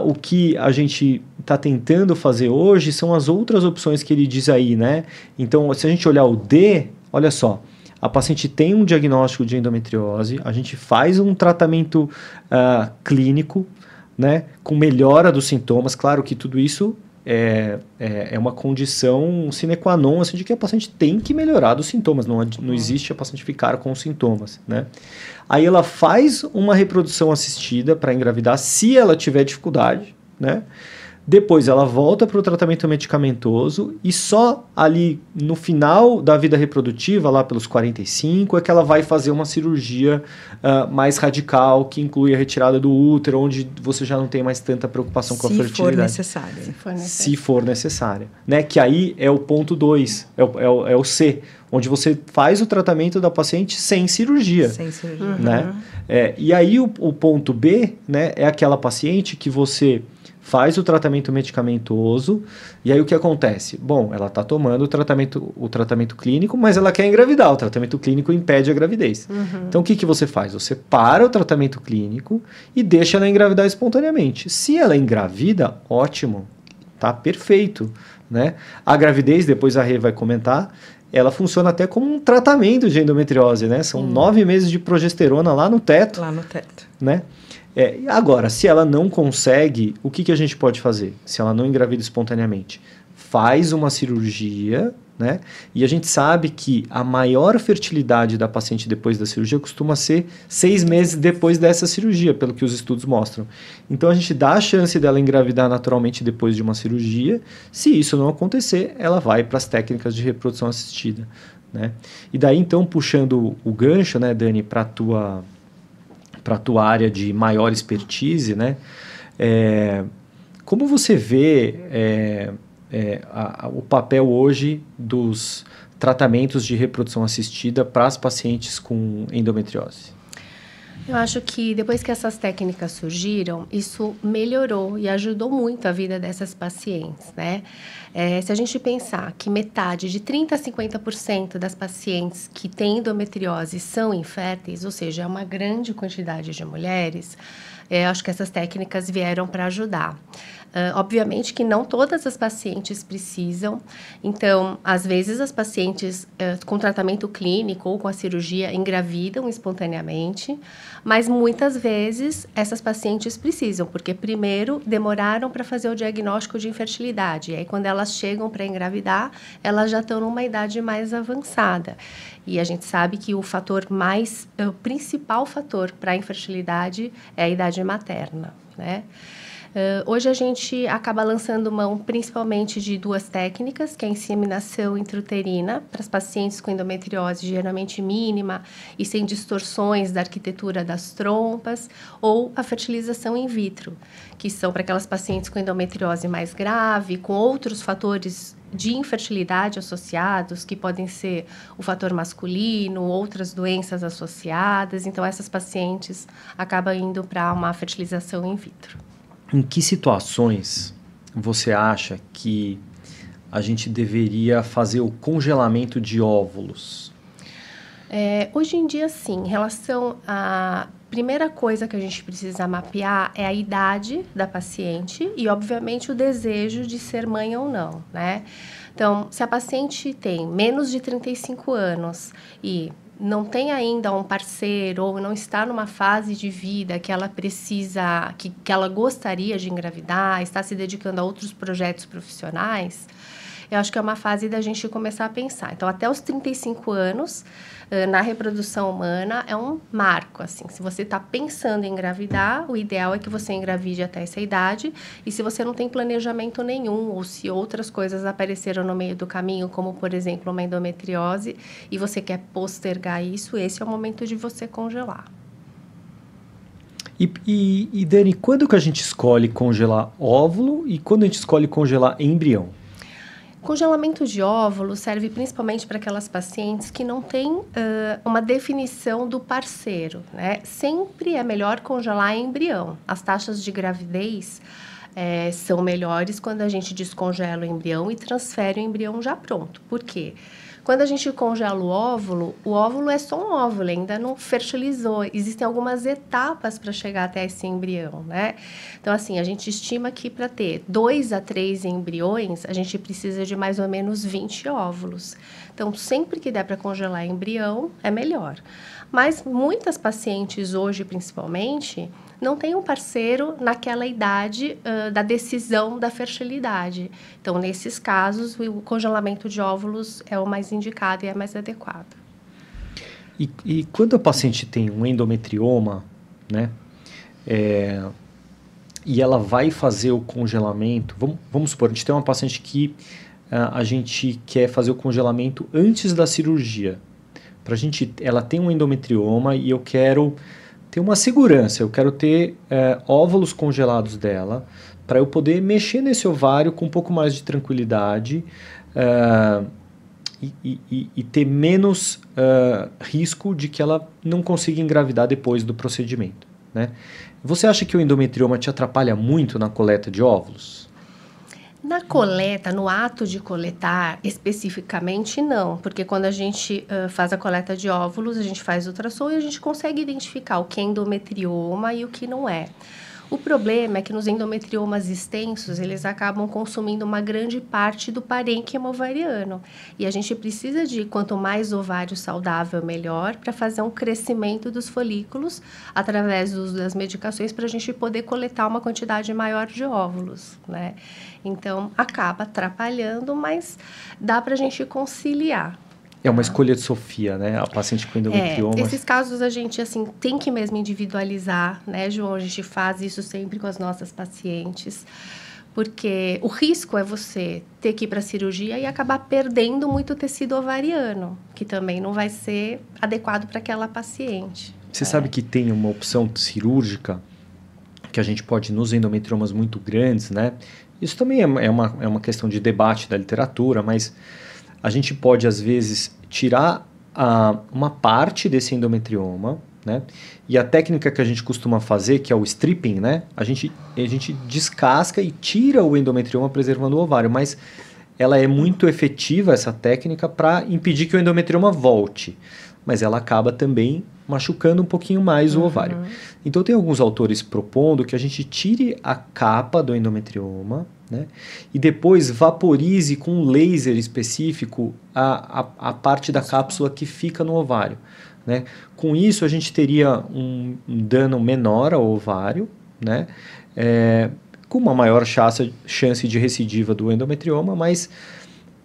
o que a gente está tentando fazer hoje são as outras opções que ele diz aí, né? Então, se a gente olhar o D, olha só, a paciente tem um diagnóstico de endometriose, a gente faz um tratamento clínico, né, com melhora dos sintomas, claro que tudo isso é uma condição sine qua non, assim, de que a paciente tem que melhorar dos sintomas, não existe a paciente ficar com os sintomas, né? Aí ela faz uma reprodução assistida para engravidar, se ela tiver dificuldade, né? Depois ela volta para o tratamento medicamentoso e só ali no final da vida reprodutiva, lá pelos 45, é que ela vai fazer uma cirurgia mais radical, que inclui a retirada do útero, onde você já não tem mais tanta preocupação com a fertilidade. Se for necessária. Né? Que aí é o ponto 2, é o C, onde você faz o tratamento da paciente sem cirurgia.
Sem cirurgia.
Né? E aí o ponto B, né, é aquela paciente que você faz o tratamento medicamentoso, e aí o que acontece? Bom, ela está tomando o tratamento clínico, mas ela quer engravidar, o tratamento clínico impede a gravidez. Então, o que você faz? Você para o tratamento clínico e deixa ela engravidar espontaneamente. Se ela engravida, ótimo, tá perfeito, né? A gravidez, depois a Rê vai comentar, ela funciona até como um tratamento de endometriose, né? São 9 meses de progesterona lá no teto.
Lá no teto.
Né? Agora, se ela não consegue, o que a gente pode fazer? Se ela não engravida espontaneamente, faz uma cirurgia, né? E a gente sabe que a maior fertilidade da paciente depois da cirurgia costuma ser 6 meses depois dessa cirurgia, pelo que os estudos mostram. Então, a gente dá a chance dela engravidar naturalmente depois de uma cirurgia. Se isso não acontecer, ela vai para as técnicas de reprodução assistida, né? E daí, então, puxando o gancho, né, Dani, para a tua área de maior expertise, né? Como você vê o papel hoje dos tratamentos de reprodução assistida para as pacientes com endometriose?
Eu acho que depois que essas técnicas surgiram, isso melhorou e ajudou muito a vida dessas pacientes, né? Se a gente pensar que metade, de 30% a 50% das pacientes que têm endometriose são inférteis, ou seja, é uma grande quantidade de mulheres, acho que essas técnicas vieram para ajudar. Obviamente que não todas as pacientes precisam, então, às vezes as pacientes com tratamento clínico ou com a cirurgia engravidam espontaneamente, mas muitas vezes essas pacientes precisam, porque primeiro demoraram para fazer o diagnóstico de infertilidade, e aí quando elas chegam para engravidar, elas já estão numa idade mais avançada. E a gente sabe que o principal fator para a infertilidade é a idade materna, né? Hoje a gente acaba lançando mão principalmente de 2 técnicas, que é a inseminação intrauterina para as pacientes com endometriose geralmente mínima e sem distorções da arquitetura das trompas, ou a fertilização in vitro, que são para aquelas pacientes com endometriose mais grave, com outros fatores de infertilidade associados, que podem ser o fator masculino, outras doenças associadas. Então, essas pacientes acabam indo para uma fertilização in vitro.
Em que situações você acha que a gente deveria fazer o congelamento de óvulos?
Hoje em dia, sim. Em relação à primeira coisa que a gente precisa mapear é a idade da paciente e, obviamente, o desejo de ser mãe ou não, né? Então, se a paciente tem menos de 35 anos e não tem ainda um parceiro ou não está numa fase de vida que ela precisa, que ela gostaria de engravidar, está se dedicando a outros projetos profissionais, eu acho que é uma fase da gente começar a pensar. Então, até os 35 anos, na reprodução humana, é um marco, assim. Se você está pensando em engravidar, o ideal é que você engravide até essa idade. E se você não tem planejamento nenhum, ou se outras coisas apareceram no meio do caminho, como, por exemplo, uma endometriose, e você quer postergar isso, esse é o momento de você congelar.
E Dani, quando que a gente escolhe congelar óvulo e quando a gente escolhe congelar embrião?
Congelamento de óvulo serve principalmente para aquelas pacientes que não têm uma definição do parceiro, né? Sempre é melhor congelar embrião. As taxas de gravidez são melhores quando a gente descongela o embrião e transfere o embrião já pronto. Por quê? Quando a gente congela o óvulo é só um óvulo, ainda não fertilizou. Existem algumas etapas para chegar até esse embrião, né? Então, assim, a gente estima que para ter 2 a 3 embriões, a gente precisa de mais ou menos 20 óvulos. Então, sempre que der para congelar embrião, é melhor. Mas muitas pacientes hoje, principalmente, não tem um parceiro naquela idade da decisão da fertilidade. Então, nesses casos, o congelamento de óvulos é o mais indicado e é mais adequado.
E quando a paciente tem um endometrioma, né, e ela vai fazer o congelamento, vamos supor, a gente tem uma paciente que a gente quer fazer o congelamento antes da cirurgia. Ela tem um endometrioma e eu quero ter uma segurança, eu quero ter óvulos congelados dela para eu poder mexer nesse ovário com um pouco mais de tranquilidade e ter menos risco de que ela não consiga engravidar depois do procedimento, né? Você acha que o endometrioma te atrapalha muito na coleta de óvulos?
Na coleta, no ato de coletar, especificamente não, porque quando a gente faz a coleta de óvulos, a gente faz ultrassom e a gente consegue identificar o que é endometrioma e o que não é. O problema é que nos endometriomas extensos, eles acabam consumindo uma grande parte do parênquima ovariano. E a gente precisa de, quanto mais ovário saudável, melhor, para fazer um crescimento dos folículos através do uso das medicações para a gente poder coletar uma quantidade maior de óvulos, né? Então, acaba atrapalhando, mas dá para a gente conciliar.
É uma escolha de Sofia, né? A paciente com endometrioma.
Esses casos a gente, assim, tem que mesmo individualizar, né, João? A gente faz isso sempre com as nossas pacientes, porque o risco é você ter que ir para a cirurgia e acabar perdendo muito tecido ovariano, que também não vai ser adequado para aquela paciente.
Você sabe que tem uma opção cirúrgica que a gente pode, nos endometriomas muito grandes, né? Isso também é uma questão de debate da literatura, mas a gente pode, às vezes, tirar uma parte desse endometrioma, né? E a técnica que a gente costuma fazer, que é o stripping, né? A gente descasca e tira o endometrioma preservando o ovário, mas ela é muito efetiva, essa técnica, para impedir que o endometrioma volte. Mas ela acaba também machucando um pouquinho mais o ovário. Então, tem alguns autores propondo que a gente tire a capa do endometrioma, né, e depois vaporize com um laser específico a parte da cápsula que fica no ovário, né? Com isso, a gente teria um dano menor ao ovário, né, com uma maior chance de recidiva do endometrioma, mas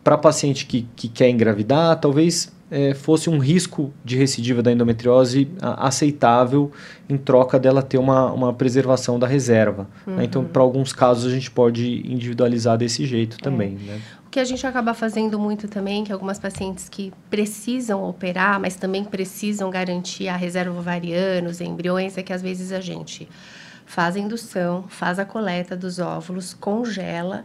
para paciente que quer engravidar, talvez fosse um risco de recidiva da endometriose aceitável em troca dela ter uma preservação da reserva. Né? Então, para alguns casos, a gente pode individualizar desse jeito também. Né?
O que a gente acaba fazendo muito também, que algumas pacientes que precisam operar, mas também precisam garantir a reserva ovariana, os embriões, é que às vezes a gente faz a indução, faz a coleta dos óvulos, congela,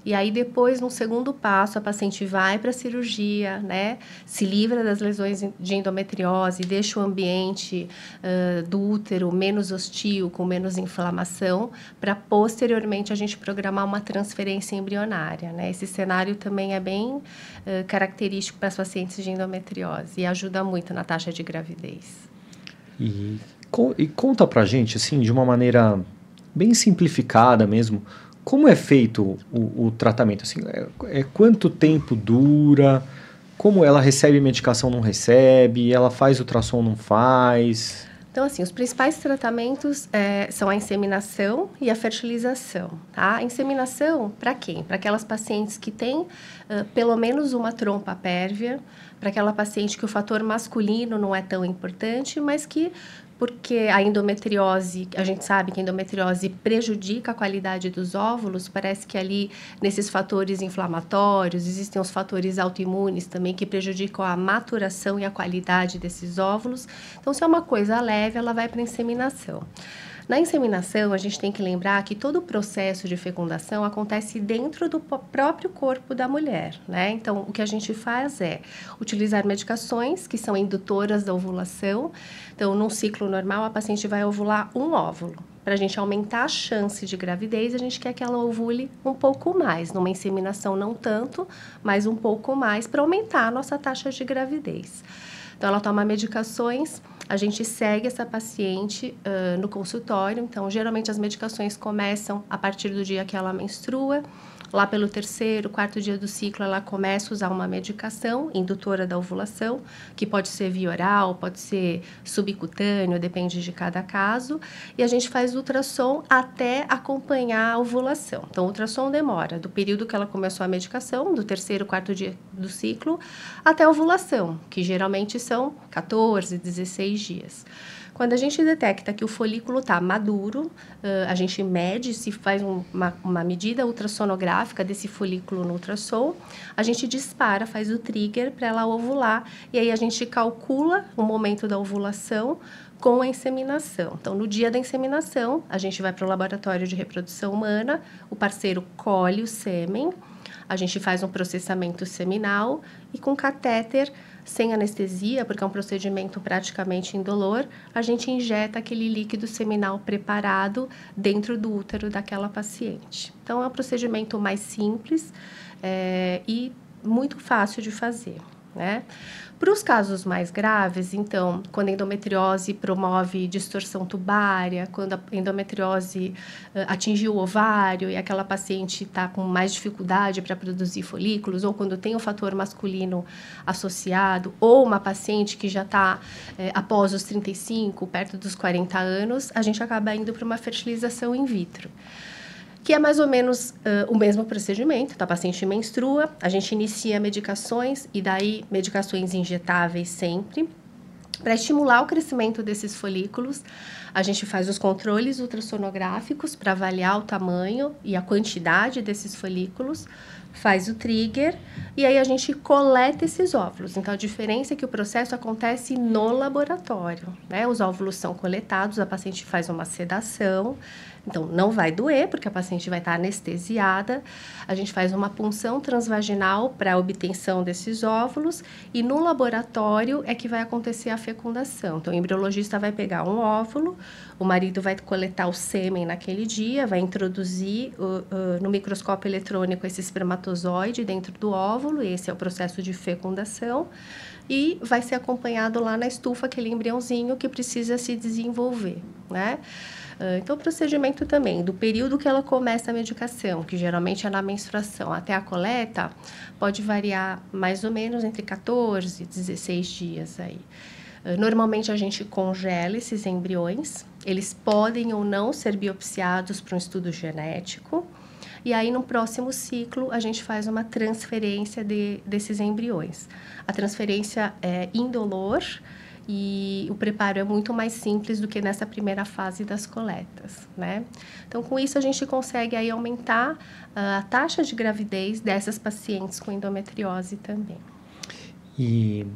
E aí depois, num segundo passo, a paciente vai para a cirurgia, né? Se livra das lesões de endometriose, deixa o ambiente do útero menos hostil, com menos inflamação, para posteriormente a gente programar uma transferência embrionária, né? Esse cenário também é bem característico para as pacientes de endometriose e ajuda muito na taxa de gravidez.
E conta pra gente, assim, de uma maneira bem simplificada mesmo, como é feito o tratamento? Assim, quanto tempo dura? Como ela recebe medicação, não recebe? Ela faz ultrassom, não faz?
Então, assim, os principais tratamentos são a inseminação e a fertilização, tá? A inseminação, para quem? Para aquelas pacientes que têm pelo menos uma trompa pérvia, para aquela paciente que o fator masculino não é tão importante, mas que, porque a endometriose, a gente sabe que a endometriose prejudica a qualidade dos óvulos, parece que ali, nesses fatores inflamatórios, existem os fatores autoimunes também que prejudicam a maturação e a qualidade desses óvulos. Então, se é uma coisa leve, ela vai para a inseminação. Na inseminação, a gente tem que lembrar que todo o processo de fecundação acontece dentro do próprio corpo da mulher, né? Então, o que a gente faz é utilizar medicações que são indutoras da ovulação. Então, num ciclo normal, a paciente vai ovular um óvulo. Para a gente aumentar a chance de gravidez, a gente quer que ela ovule um pouco mais. Numa inseminação, não tanto, mas um pouco mais, para aumentar a nossa taxa de gravidez. Então, ela toma medicações, a gente segue essa paciente no consultório. Então, geralmente as medicações começam a partir do dia que ela menstrua. Lá pelo 3º, 4º dia do ciclo, ela começa a usar uma medicação indutora da ovulação, que pode ser via oral, pode ser subcutâneo, depende de cada caso. E a gente faz ultrassom até acompanhar a ovulação. Então, o ultrassom demora do período que ela começou a medicação, do 3º, 4º dia do ciclo, até a ovulação, que geralmente são 14, 16 dias. Quando a gente detecta que o folículo está maduro, a gente mede, se faz uma medida ultrassonográfica desse folículo no ultrassom, a gente dispara, faz o trigger para ela ovular, e aí a gente calcula o momento da ovulação com a inseminação. Então, no dia da inseminação, a gente vai para o laboratório de reprodução humana, o parceiro colhe o sêmen, a gente faz um processamento seminal e com catéter, sem anestesia, porque é um procedimento praticamente indolor, a gente injeta aquele líquido seminal preparado dentro do útero daquela paciente. Então, é um procedimento mais simples e muito fácil de fazer, né? Para os casos mais graves, então, quando a endometriose promove distorção tubária, quando a endometriose atingiu o ovário e aquela paciente está com mais dificuldade para produzir folículos, ou quando tem o fator masculino associado, ou uma paciente que já está após os 35, perto dos 40 anos, a gente acaba indo para uma fertilização in vitro, que é mais ou menos o mesmo procedimento. Então, a paciente menstrua, a gente inicia medicações, e daí medicações injetáveis sempre. Para estimular o crescimento desses folículos, a gente faz os controles ultrassonográficos para avaliar o tamanho e a quantidade desses folículos, faz o trigger e aí a gente coleta esses óvulos. Então, a diferença é que o processo acontece no laboratório, né? Os óvulos são coletados, a paciente faz uma sedação. Então, não vai doer, porque a paciente vai estar anestesiada. A gente faz uma punção transvaginal para a obtenção desses óvulos e no laboratório é que vai acontecer a fecundação. Então, o embriologista vai pegar um óvulo, o marido vai coletar o sêmen naquele dia, vai introduzir no microscópio eletrônico esse espermatozoide dentro do óvulo, esse é o processo de fecundação, e vai ser acompanhado lá na estufa aquele embriãozinho que precisa se desenvolver, né? Então, o procedimento também, do período que ela começa a medicação, que geralmente é na menstruação, até a coleta, pode variar mais ou menos entre 14 e 16 dias aí. Normalmente, a gente congela esses embriões, eles podem ou não ser biopsiados para um estudo genético, e aí, no próximo ciclo, a gente faz uma transferência desses embriões. A transferência é indolor, e o preparo é muito mais simples do que nessa primeira fase das coletas, né? Então, com isso, a gente consegue aí aumentar a taxa de gravidez dessas pacientes com endometriose também.
E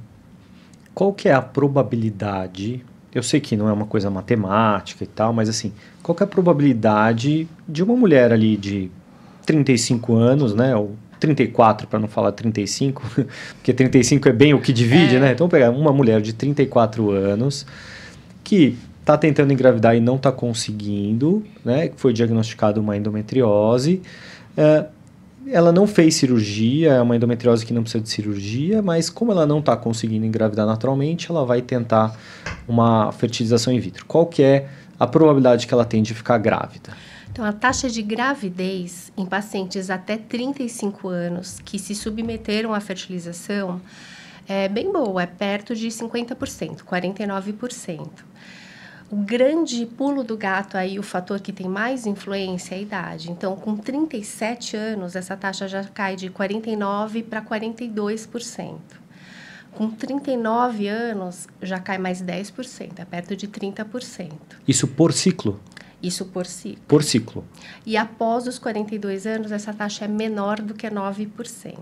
qual que é a probabilidade? Eu sei que não é uma coisa matemática e tal, mas assim, qual que é a probabilidade de uma mulher ali de 35 anos, né? Ou 34, para não falar 35, porque 35 é bem o que divide, né? Então, pegar uma mulher de 34 anos que está tentando engravidar e não está conseguindo, né? Foi diagnosticada uma endometriose. Ela não fez cirurgia, é uma endometriose que não precisa de cirurgia, mas como ela não está conseguindo engravidar naturalmente, ela vai tentar uma fertilização in vitro. Qual que é a probabilidade que ela tem de ficar grávida?
Então, a taxa de gravidez em pacientes até 35 anos que se submeteram à fertilização é bem boa, é perto de 50%, 49%. O grande pulo do gato aí, o fator que tem mais influência é a idade. Então, com 37 anos, essa taxa já cai de 49% para 42%. Com 39 anos, já cai mais 10%, é perto de 30%.
Isso por ciclo?
Isso por ciclo.
Por ciclo.
E após os 42 anos, essa taxa é menor do que 9%.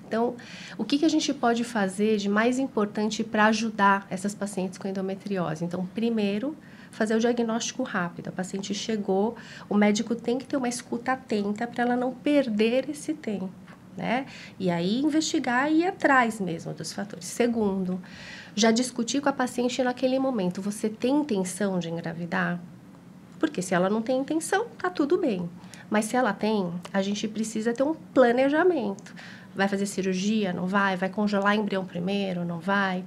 Então, o que a gente pode fazer de mais importante para ajudar essas pacientes com endometriose? Então, primeiro, fazer o diagnóstico rápido. A paciente chegou, o médico tem que ter uma escuta atenta para ela não perder esse tempo, né? E aí, investigar e ir atrás mesmo dos fatores. Segundo, já discutir com a paciente naquele momento. Você tem intenção de engravidar? Porque se ela não tem intenção, tá tudo bem. Mas se ela tem, a gente precisa ter um planejamento. Vai fazer cirurgia? Não vai? Vai congelar embrião primeiro? Não vai?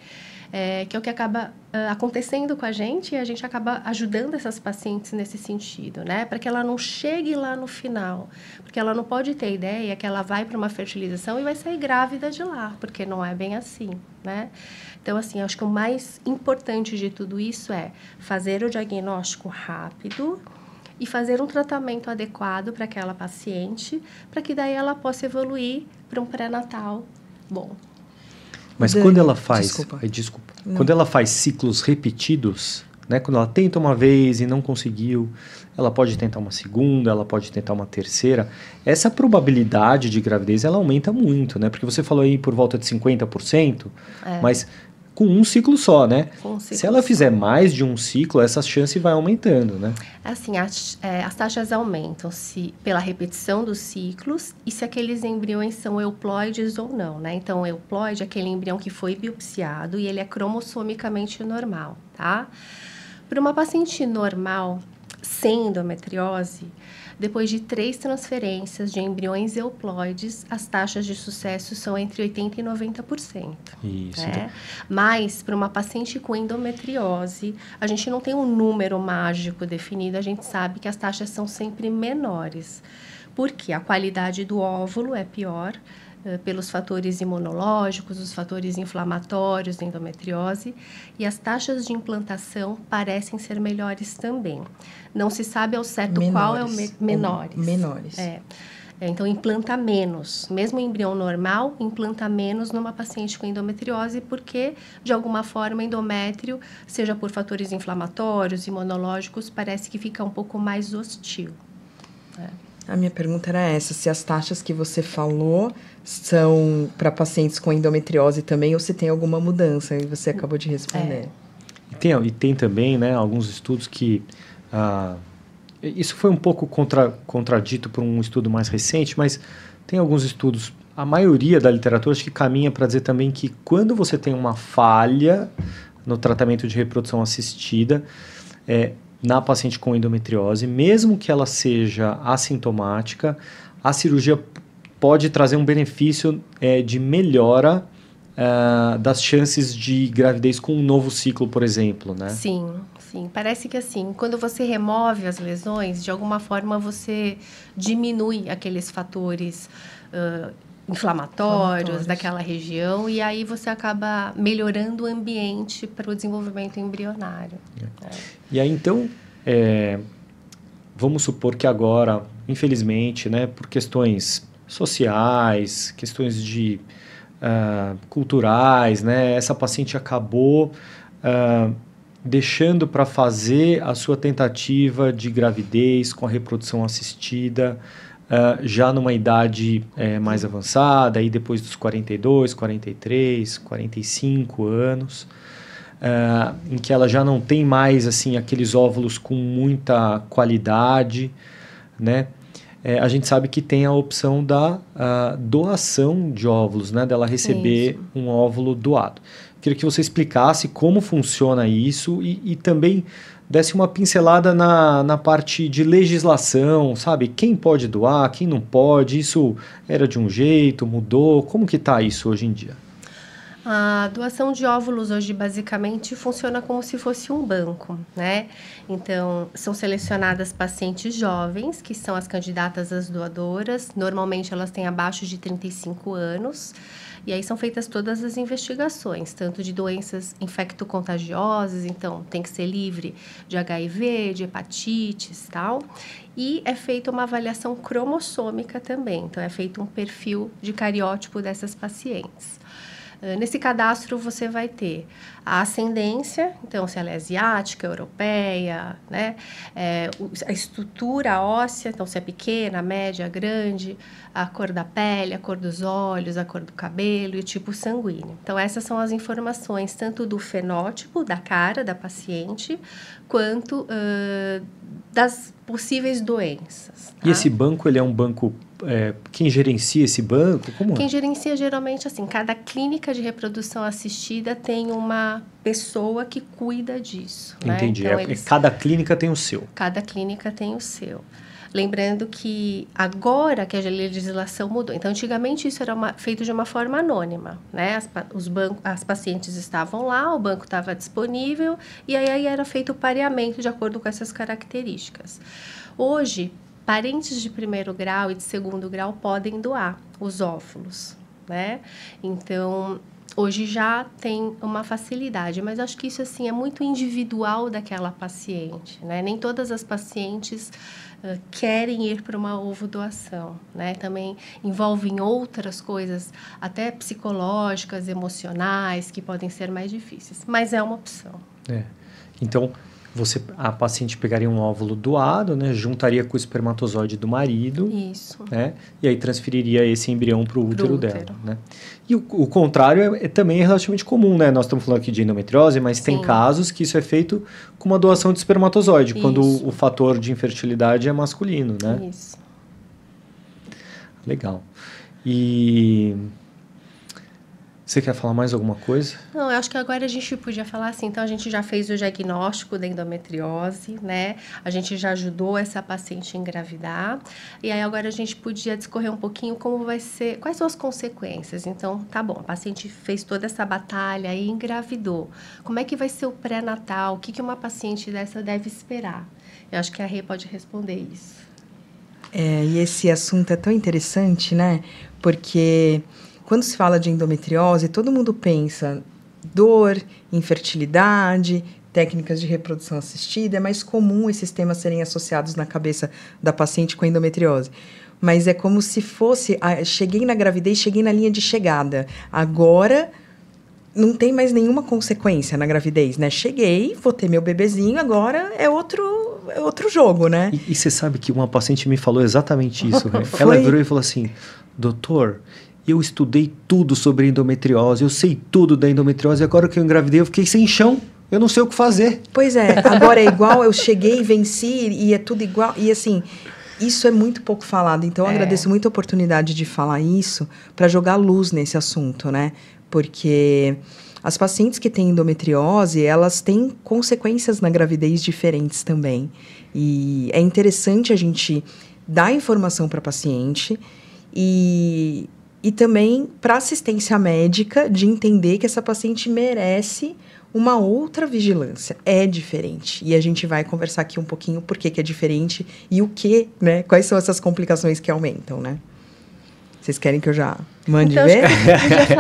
Que é o que acaba acontecendo com a gente e a gente acaba ajudando essas pacientes nesse sentido, né? Para que ela não chegue lá no final. Porque ela não pode ter ideia que ela vai para uma fertilização e vai sair grávida de lá, porque não é bem assim, né? Então, assim, acho que o mais importante de tudo isso é fazer o diagnóstico rápido e fazer um tratamento adequado para aquela paciente, para que daí ela possa evoluir para um pré-natal bom.
Mas quando ela faz... Desculpa. Quando ela faz ciclos repetidos, né? Quando ela tenta uma vez e não conseguiu, ela pode tentar uma segunda, ela pode tentar uma terceira. Essa probabilidade de gravidez, ela aumenta muito, né? Porque você falou aí por volta de 50%, mas com um ciclo só, né? Se ela fizer mais de um ciclo, essa chance vai aumentando, né?
Assim, as taxas aumentam pela repetição dos ciclos e se aqueles embriões são euploides ou não, né? Então, o euploide é aquele embrião que foi biopsiado e ele é cromossomicamente normal, tá? Para uma paciente normal, sem endometriose, depois de 3 transferências de embriões euploides, as taxas de sucesso são entre 80% e 90%.
Isso.
Né? Mas, para uma paciente com endometriose, a gente não tem um número mágico definido, a gente sabe que as taxas são sempre menores. Porque a qualidade do óvulo é pior, pelos fatores imunológicos, os fatores inflamatórios da endometriose, e as taxas de implantação parecem ser melhores também. Não se sabe ao certo qual é o menores.
Menores.
Então, implanta menos. Mesmo o embrião normal, implanta menos numa paciente com endometriose, porque, de alguma forma, o endométrio, seja por fatores inflamatórios, imunológicos, parece que fica um pouco mais hostil.
A minha pergunta era essa, se as taxas que você falou são para pacientes com endometriose também, ou se tem alguma mudança, e você acabou de responder.
E tem também, né, alguns estudos que... isso foi um pouco contradito por um estudo mais recente, mas tem alguns estudos, a maioria da literatura acho que caminha para dizer também que quando você tem uma falha no tratamento de reprodução assistida, na paciente com endometriose, mesmo que ela seja assintomática, a cirurgia pode trazer um benefício de melhora das chances de gravidez com um novo ciclo, por exemplo, né?
Sim. Parece que assim, quando você remove as lesões, de alguma forma você diminui aqueles fatores inflamatórios daquela região e aí você acaba melhorando o ambiente para o desenvolvimento embrionário.
E aí, então, vamos supor que agora, infelizmente, né, por questões sociais, questões de culturais, né, essa paciente acabou deixando para fazer a sua tentativa de gravidez com a reprodução assistida já numa idade mais avançada, aí depois dos 42, 43, 45 anos, em que ela já não tem mais assim, aqueles óvulos com muita qualidade, né? a gente sabe que tem a opção da doação de óvulos, né? Dela receber um óvulo doado. Queria que você explicasse como funciona isso e também desse uma pincelada na parte de legislação, sabe? Quem pode doar, quem não pode, isso era de um jeito, mudou, como que está isso hoje em dia?
A doação de óvulos hoje basicamente funciona como se fosse um banco, né? Então, são selecionadas pacientes jovens, que são as candidatas às doadoras. Normalmente elas têm abaixo de 35 anos. E aí são feitas todas as investigações, tanto de doenças infecto-contagiosas, então tem que ser livre de HIV, de hepatites e tal. E é feita uma avaliação cromossômica também, então é feito um perfil de cariótipo dessas pacientes. Nesse cadastro você vai ter a ascendência, então se ela é asiática, europeia, né? A estrutura óssea, então se é pequena, média, grande, a cor da pele, a cor dos olhos, a cor do cabelo e o tipo sanguíneo. Então essas são as informações tanto do fenótipo, da cara da paciente, quanto das possíveis doenças. Tá?
E esse banco, ele é um banco... quem gerencia esse banco? Como
Quem gerencia geralmente, assim, cada clínica de reprodução assistida tem uma pessoa que cuida disso.
Entendi.
Né? Então,
cada clínica tem o seu.
Cada clínica tem o seu. Lembrando que agora que a legislação mudou. Então, antigamente isso era feito de uma forma anônima, né? As pacientes estavam lá, o banco estava disponível e aí era feito o pareamento de acordo com essas características. Hoje, parentes de primeiro grau e de segundo grau podem doar os óvulos, né? Então, hoje já tem uma facilidade, mas acho que isso, assim, é muito individual daquela paciente, né? Nem todas as pacientes querem ir para uma ovodoação, né? Também envolvem outras coisas, até psicológicas, emocionais, que podem ser mais difíceis, mas é uma opção.
Então, a paciente pegaria um óvulo doado, né, juntaria com o espermatozoide do marido.
Isso.
Né, e aí transferiria esse embrião para o útero dela. Né? E o contrário também é relativamente comum, né? Nós estamos falando aqui de endometriose, mas tem casos que isso é feito com uma doação de espermatozoide, quando o fator de infertilidade é masculino, né?
Isso.
Legal. E... Você quer falar mais alguma coisa?
Não, eu acho que agora a gente podia falar assim, então a gente já fez o diagnóstico da endometriose, né? A gente já ajudou essa paciente a engravidar, e aí agora a gente podia discorrer um pouquinho como vai ser, quais são as consequências. Então, tá bom, a paciente fez toda essa batalha e engravidou. Como é que vai ser o pré-natal? O que uma paciente dessa deve esperar? Eu acho que a Rê pode responder isso.
E esse assunto é tão interessante, né? Porque... quando se fala de endometriose, todo mundo pensa dor, infertilidade, técnicas de reprodução assistida. É mais comum esses temas serem associados na cabeça da paciente com endometriose. Mas é como se fosse, cheguei na gravidez, cheguei na linha de chegada. Agora, não tem mais nenhuma consequência na gravidez, né? Cheguei, vou ter meu bebezinho, agora é outro jogo, né?
E você sabe que uma paciente me falou exatamente isso, né? Ela virou e falou assim, doutor... eu estudei tudo sobre endometriose, eu sei tudo da endometriose, agora que eu engravidei eu fiquei sem chão, eu não sei o que fazer.
Pois é, agora é igual, eu cheguei, venci e é tudo igual. E assim, isso é muito pouco falado, então eu agradeço muito a oportunidade de falar isso para jogar luz nesse assunto, né? Porque as pacientes que têm endometriose, elas têm consequências na gravidez diferentes também. E é interessante a gente dar informação para a paciente e também para assistência médica de entender que essa paciente merece uma outra vigilância. É diferente. E a gente vai conversar aqui um pouquinho por que é diferente e o que, né? Quais são essas complicações que aumentam, né? Vocês querem que eu já mande ver?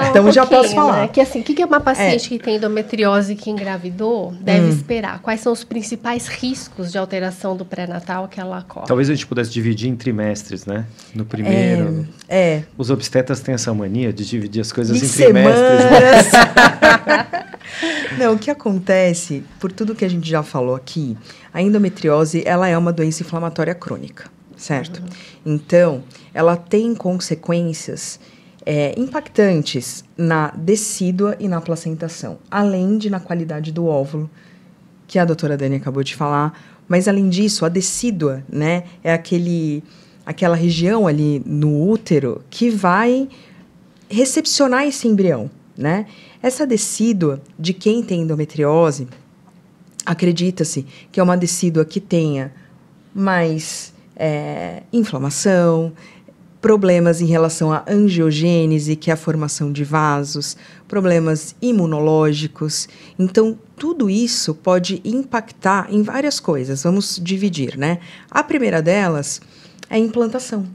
Então já posso falar. Né? Que assim, o que uma paciente que tem endometriose que engravidou deve esperar? Quais são os principais riscos de alteração do pré-natal que ela corre?
Talvez a gente pudesse dividir em trimestres, né? No primeiro... Os obstetras têm essa mania de dividir as coisas em trimestres.
Não, o que acontece, por tudo que a gente já falou aqui, a endometriose, ela é uma doença inflamatória crônica. Certo? Então, ela tem consequências impactantes na decídua e na placentação, além de na qualidade do óvulo, que a doutora Dani acabou de falar. Mas, além disso, a decídua, né, é aquela região ali no útero que vai recepcionar esse embrião, né? Essa decídua de quem tem endometriose, acredita-se que é uma decídua que tenha mais inflamação, problemas em relação à angiogênese, que é a formação de vasos, problemas imunológicos. Então, tudo isso pode impactar em várias coisas. Vamos dividir, né? A primeira delas é a implantação.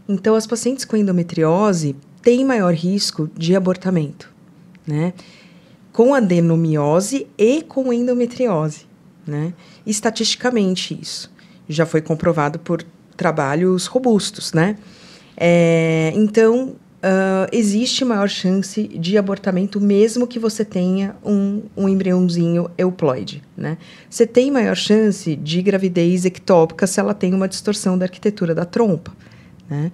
Então, as pacientes com endometriose têm maior risco de abortamento, né? Com adenomiose e com endometriose, né? Estatisticamente, isso já foi comprovado por trabalhos robustos, né? Então, existe maior chance de abortamento mesmo que você tenha um embriãozinho euploide, né? Você tem maior chance de gravidez ectópica se ela tem uma distorção da arquitetura da trompa, né?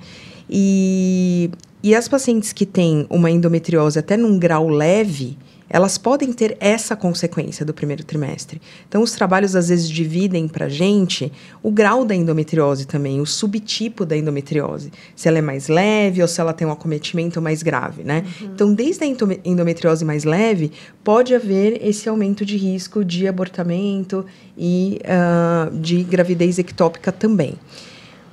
E as pacientes que têm uma endometriose até num grau leve, elas podem ter essa consequência do primeiro trimestre. Então, os trabalhos, às vezes, dividem para a gente o grau da endometriose também, o subtipo da endometriose. Se ela é mais leve ou se ela tem um acometimento mais grave, né? Então, desde a endometriose mais leve, pode haver esse aumento de risco de abortamento e de gravidez ectópica também.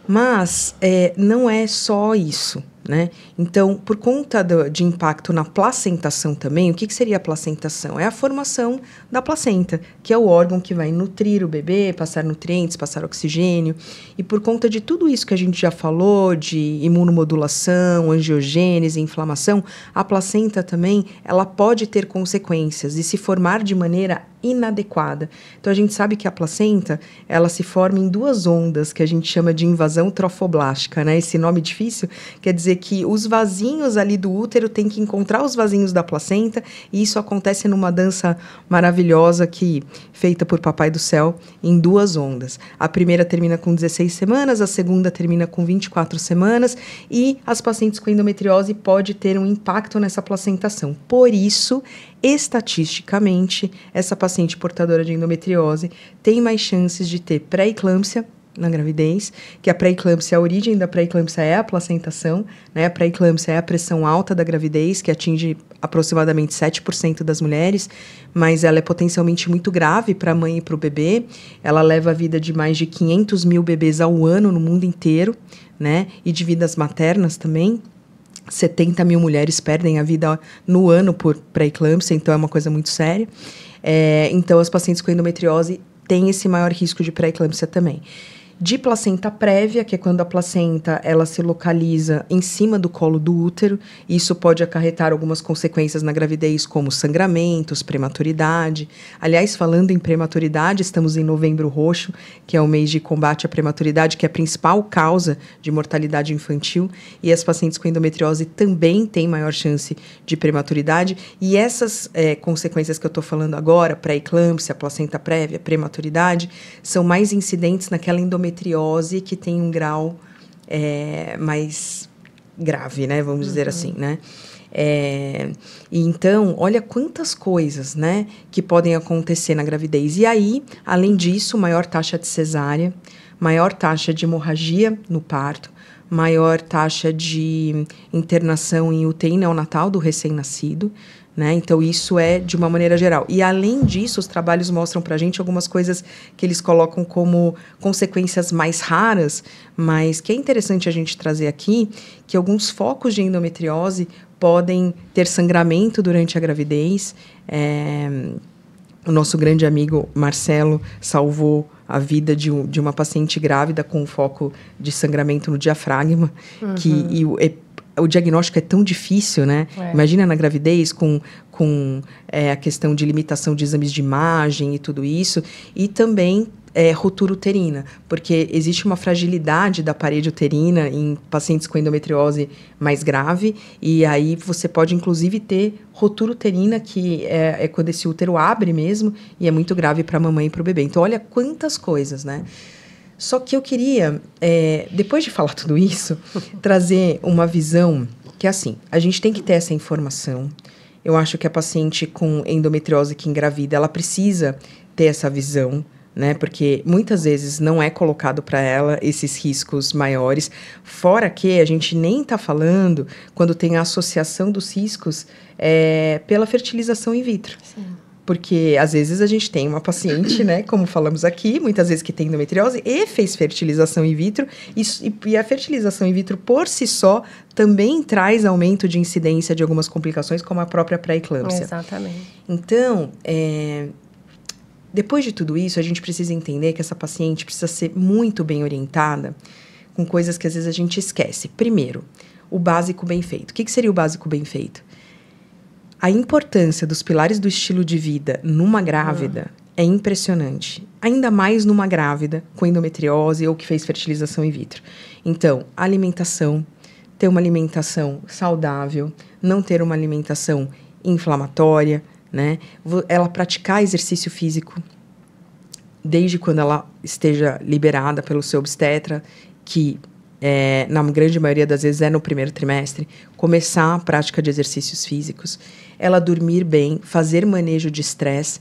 Mas não é só isso, né? Então, por conta de impacto na placentação também, o que seria a placentação? É a formação da placenta, que é o órgão que vai nutrir o bebê, passar nutrientes, passar oxigênio. E por conta de tudo isso que a gente já falou, de imunomodulação, angiogênese, inflamação, a placenta também, ela pode ter consequências e se formar de maneira inadequada. Então, a gente sabe que a placenta, ela se forma em 2 ondas, que a gente chama de invasão trofoblástica, né? Esse nome difícil quer dizer que os vasinhos ali do útero têm que encontrar os vasinhos da placenta, e isso acontece numa dança maravilhosa feita por Papai do Céu em 2 ondas. A primeira termina com 16 semanas, a segunda termina com 24 semanas, e as pacientes com endometriose pode ter um impacto nessa placentação. Por isso, estatisticamente, essa paciente portadora de endometriose tem mais chances de ter pré-eclâmpsia na gravidez, que a pré-eclâmpsia, a origem da pré-eclâmpsia é a placentação, né? A pré-eclâmpsia é a pressão alta da gravidez, que atinge aproximadamente 7% das mulheres, mas ela é potencialmente muito grave para a mãe e para o bebê. Ela leva a vida de mais de 500 mil bebês ao ano no mundo inteiro, né? E de vidas maternas também. 70 mil mulheres perdem a vida no ano por pré-eclâmpsia, então é uma coisa muito séria. Então, as pacientes com endometriose têm esse maior risco de pré-eclâmpsia também. De placenta prévia, que é quando a placenta ela se localiza em cima do colo do útero. Isso pode acarretar algumas consequências na gravidez, como sangramentos, prematuridade. Aliás, falando em prematuridade, estamos em Novembro Roxo, que é o mês de combate à prematuridade, que é a principal causa de mortalidade infantil. E as pacientes com endometriose também têm maior chance de prematuridade. E essas consequências que eu estou falando agora, pré-eclâmpsia, placenta prévia, prematuridade, são mais incidentes naquela endometriose que tem um grau mais grave, né? Vamos dizer assim, né? E então, olha quantas coisas, né, que podem acontecer na gravidez. E aí, além disso, maior taxa de cesárea, maior taxa de hemorragia no parto, maior taxa de internação em UTI neonatal do recém-nascido, né? Então, isso é de uma maneira geral. E, além disso, os trabalhos mostram para a gente algumas coisas que eles colocam como consequências mais raras, mas que é interessante a gente trazer aqui, que alguns focos de endometriose podem ter sangramento durante a gravidez. O nosso grande amigo Marcelo salvou a vida de uma paciente grávida com um foco de sangramento no diafragma, o diagnóstico é tão difícil, né? Imagina na gravidez com a questão de limitação de exames de imagem e tudo isso. E também ruptura uterina, porque existe uma fragilidade da parede uterina em pacientes com endometriose mais grave. E aí você pode, inclusive, ter ruptura uterina, que é quando esse útero abre mesmo, e é muito grave para a mamãe e para o bebê. Então, olha quantas coisas, né? Só que eu queria, depois de falar tudo isso, trazer uma visão que, assim, a gente tem que ter essa informação. Eu acho que a paciente com endometriose que engravida, ela precisa ter essa visão né? Porque muitas vezes não é colocado para ela esses riscos maiores. Fora que a gente nem está falando quando tem a associação dos riscos pela fertilização in vitro.
Sim.
Porque, às vezes, a gente tem uma paciente, né, como falamos aqui, muitas vezes que tem endometriose e fez fertilização in vitro, e a fertilização in vitro, por si só, também traz aumento de incidência de algumas complicações, como a própria pré-eclâmpsia.
Exatamente.
Então, depois de tudo isso, a gente precisa entender que essa paciente precisa ser muito bem orientada com coisas que, às vezes, a gente esquece. Primeiro, o básico bem feito. O que seria o básico bem feito? A importância dos pilares do estilo de vida numa grávida é impressionante. Ainda mais numa grávida com endometriose ou que fez fertilização in vitro. Então, alimentação, ter uma alimentação saudável, não ter uma alimentação inflamatória, né? Ela praticar exercício físico desde quando ela esteja liberada pelo seu obstetra, que na grande maioria das vezes é no primeiro trimestre, começar a prática de exercícios físicos, ela dormir bem, fazer manejo de estresse,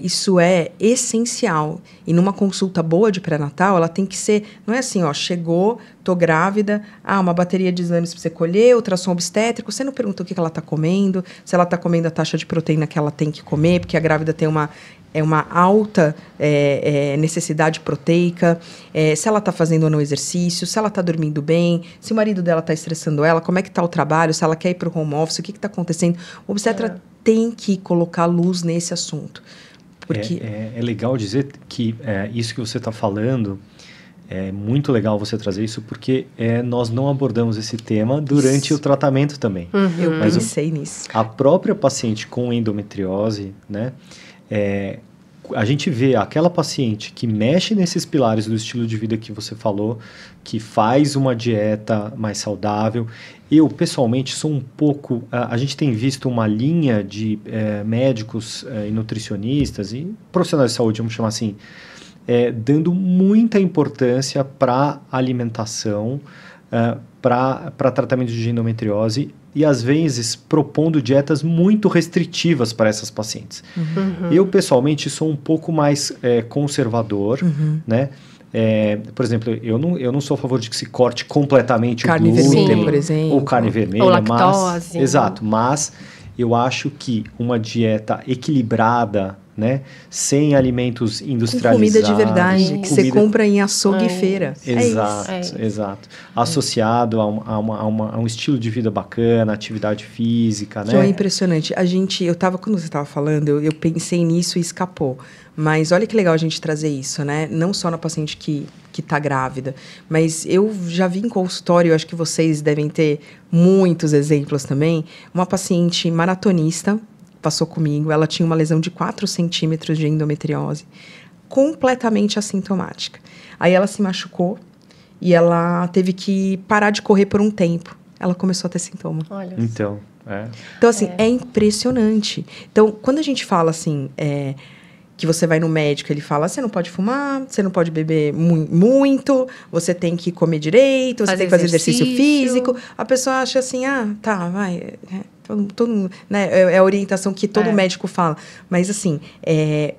isso é essencial. E numa consulta boa de pré-natal, ela tem que ser, não é assim, chegou, tô grávida, uma bateria de exames para você colher, ultrassom obstétrico, você não pergunta o que ela está comendo, se ela está comendo a taxa de proteína que ela tem que comer, porque a grávida tem uma alta necessidade proteica, se ela está fazendo ou não exercício, se ela está dormindo bem, se o marido dela está estressando ela, como é que está o trabalho, se ela quer ir para o home office, o que está acontecendo. O obstetra tem que colocar luz nesse assunto. Porque
é legal dizer que isso que você está falando, é muito legal você trazer isso, porque nós não abordamos esse tema durante o tratamento também.
Eu pensei nisso.
A própria paciente com endometriose, né? A gente vê aquela paciente que mexe nesses pilares do estilo de vida que você falou, que faz uma dieta mais saudável. Eu, pessoalmente, sou um pouco... A gente tem visto uma linha de médicos e nutricionistas e profissionais de saúde, vamos chamar assim, dando muita importância para alimentação, para tratamento de endometriose e, às vezes, propondo dietas muito restritivas para essas pacientes. Eu, pessoalmente, sou um pouco mais conservador, né? Por exemplo, eu não sou a favor de que se corte completamente
carne
o glúten,
vermelha, por exemplo,
ou carne vermelha,
ou lactose.
Mas eu acho que uma dieta equilibrada, né, sem alimentos industrializados,
comida de verdade, que você compra em açougue e feira.
Exato. Associado a um estilo de vida bacana, atividade física, né?
Que é impressionante. Quando você estava falando, eu pensei nisso e escapou. Mas olha que legal a gente trazer isso, né? Não só na paciente que está grávida, mas eu já vi em consultório, acho que vocês devem ter muitos exemplos também, uma paciente maratonista, passou comigo, ela tinha uma lesão de 4 centímetros de endometriose, completamente assintomática. Aí ela se machucou e ela teve que parar de correr por um tempo. Ela começou a ter sintoma.
Olha.
Então,
assim, é impressionante. Então, quando a gente fala assim, que você vai no médico, ele fala, você não pode fumar, você não pode beber muito, você tem que comer direito, você tem que fazer exercício físico. A pessoa acha assim, tá, vai... Todo, né, é a orientação que todo médico fala. Mas, assim,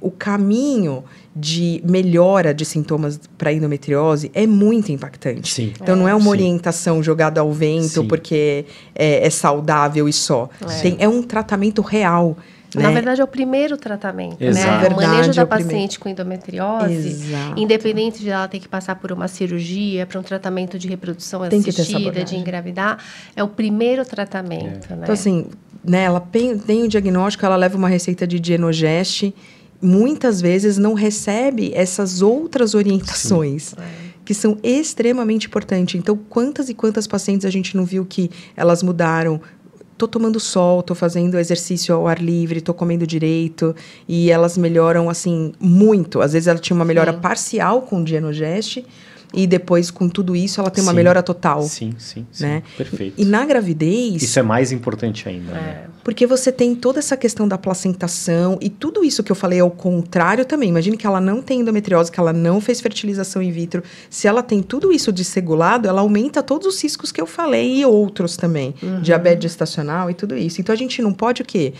o caminho de melhora de sintomas para endometriose é muito impactante.
Sim.
Então, não é uma orientação jogada ao vento porque é saudável e só. É um tratamento real.
Na verdade, é o primeiro tratamento,
Exato.
né? O manejo da paciente com endometriose,
Exato.
independente de ela ter que passar por uma cirurgia, para um tratamento de reprodução assistida, de engravidar, é o primeiro tratamento, né?
Então, assim, né, ela tem o diagnóstico, ela leva uma receita de Dienogest, muitas vezes não recebe essas outras orientações. Que são extremamente importantes. Então, quantas e quantas pacientes a gente não viu que elas mudaram? Tô tomando sol, tô fazendo exercício ao ar livre, tô comendo direito, e elas melhoram, assim, muito. Às vezes ela tinha uma melhora parcial com o Dienogest, e depois, com tudo isso, ela tem uma
Sim.
melhora total.
Sim.
Né?
Perfeito.
E na gravidez...
Isso é mais importante ainda, né?
Porque você tem toda essa questão da placentação e tudo isso que eu falei ao contrário também. Imagine que ela não tem endometriose, que ela não fez fertilização in vitro. Se ela tem tudo isso desregulado, ela aumenta todos os riscos que eu falei e outros também. Diabetes gestacional e tudo isso. Então, a gente não pode o quê?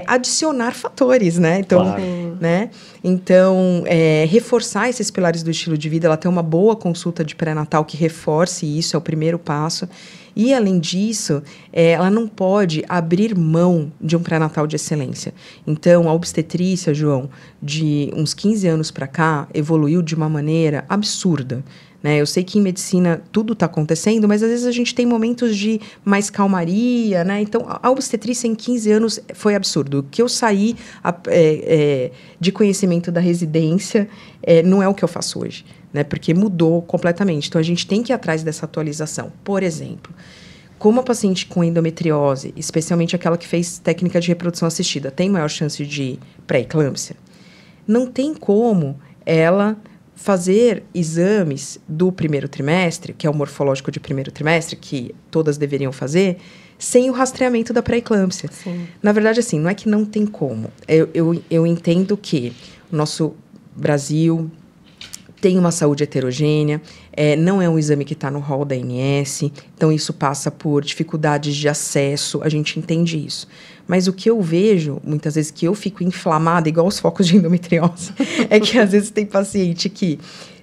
Adicionar fatores, né? Então,
Claro.
né? Então, reforçar esses pilares do estilo de vida, ela tem uma boa consulta de pré-natal que reforce isso, é o primeiro passo. E, além disso, ela não pode abrir mão de um pré-natal de excelência. Então, a obstetrícia, João, de uns 15 anos para cá, evoluiu de uma maneira absurda. Né? Eu sei que em medicina tudo está acontecendo, mas às vezes a gente tem momentos de mais calmaria, né? Então, a obstetrícia em 15 anos foi absurdo. O que eu saí de conhecimento da residência não é o que eu faço hoje, né? Porque mudou completamente. Então, a gente tem que ir atrás dessa atualização. Por exemplo, como a paciente com endometriose, especialmente aquela que fez técnica de reprodução assistida, tem maior chance de pré-eclâmpsia, não tem como ela fazer exames do primeiro trimestre, que é o morfológico de primeiro trimestre, que todas deveriam fazer, sem o rastreamento da pré-eclâmpsia.
Sim.
Na verdade, assim, não é que não tem como. Eu entendo que o nosso Brasil tem uma saúde heterogênea, não é um exame que está no rol da ANS, então isso passa por dificuldades de acesso, a gente entende isso. Mas o que eu vejo, muitas vezes, que eu fico inflamada, igual os focos de endometriose, é que às vezes tem paciente que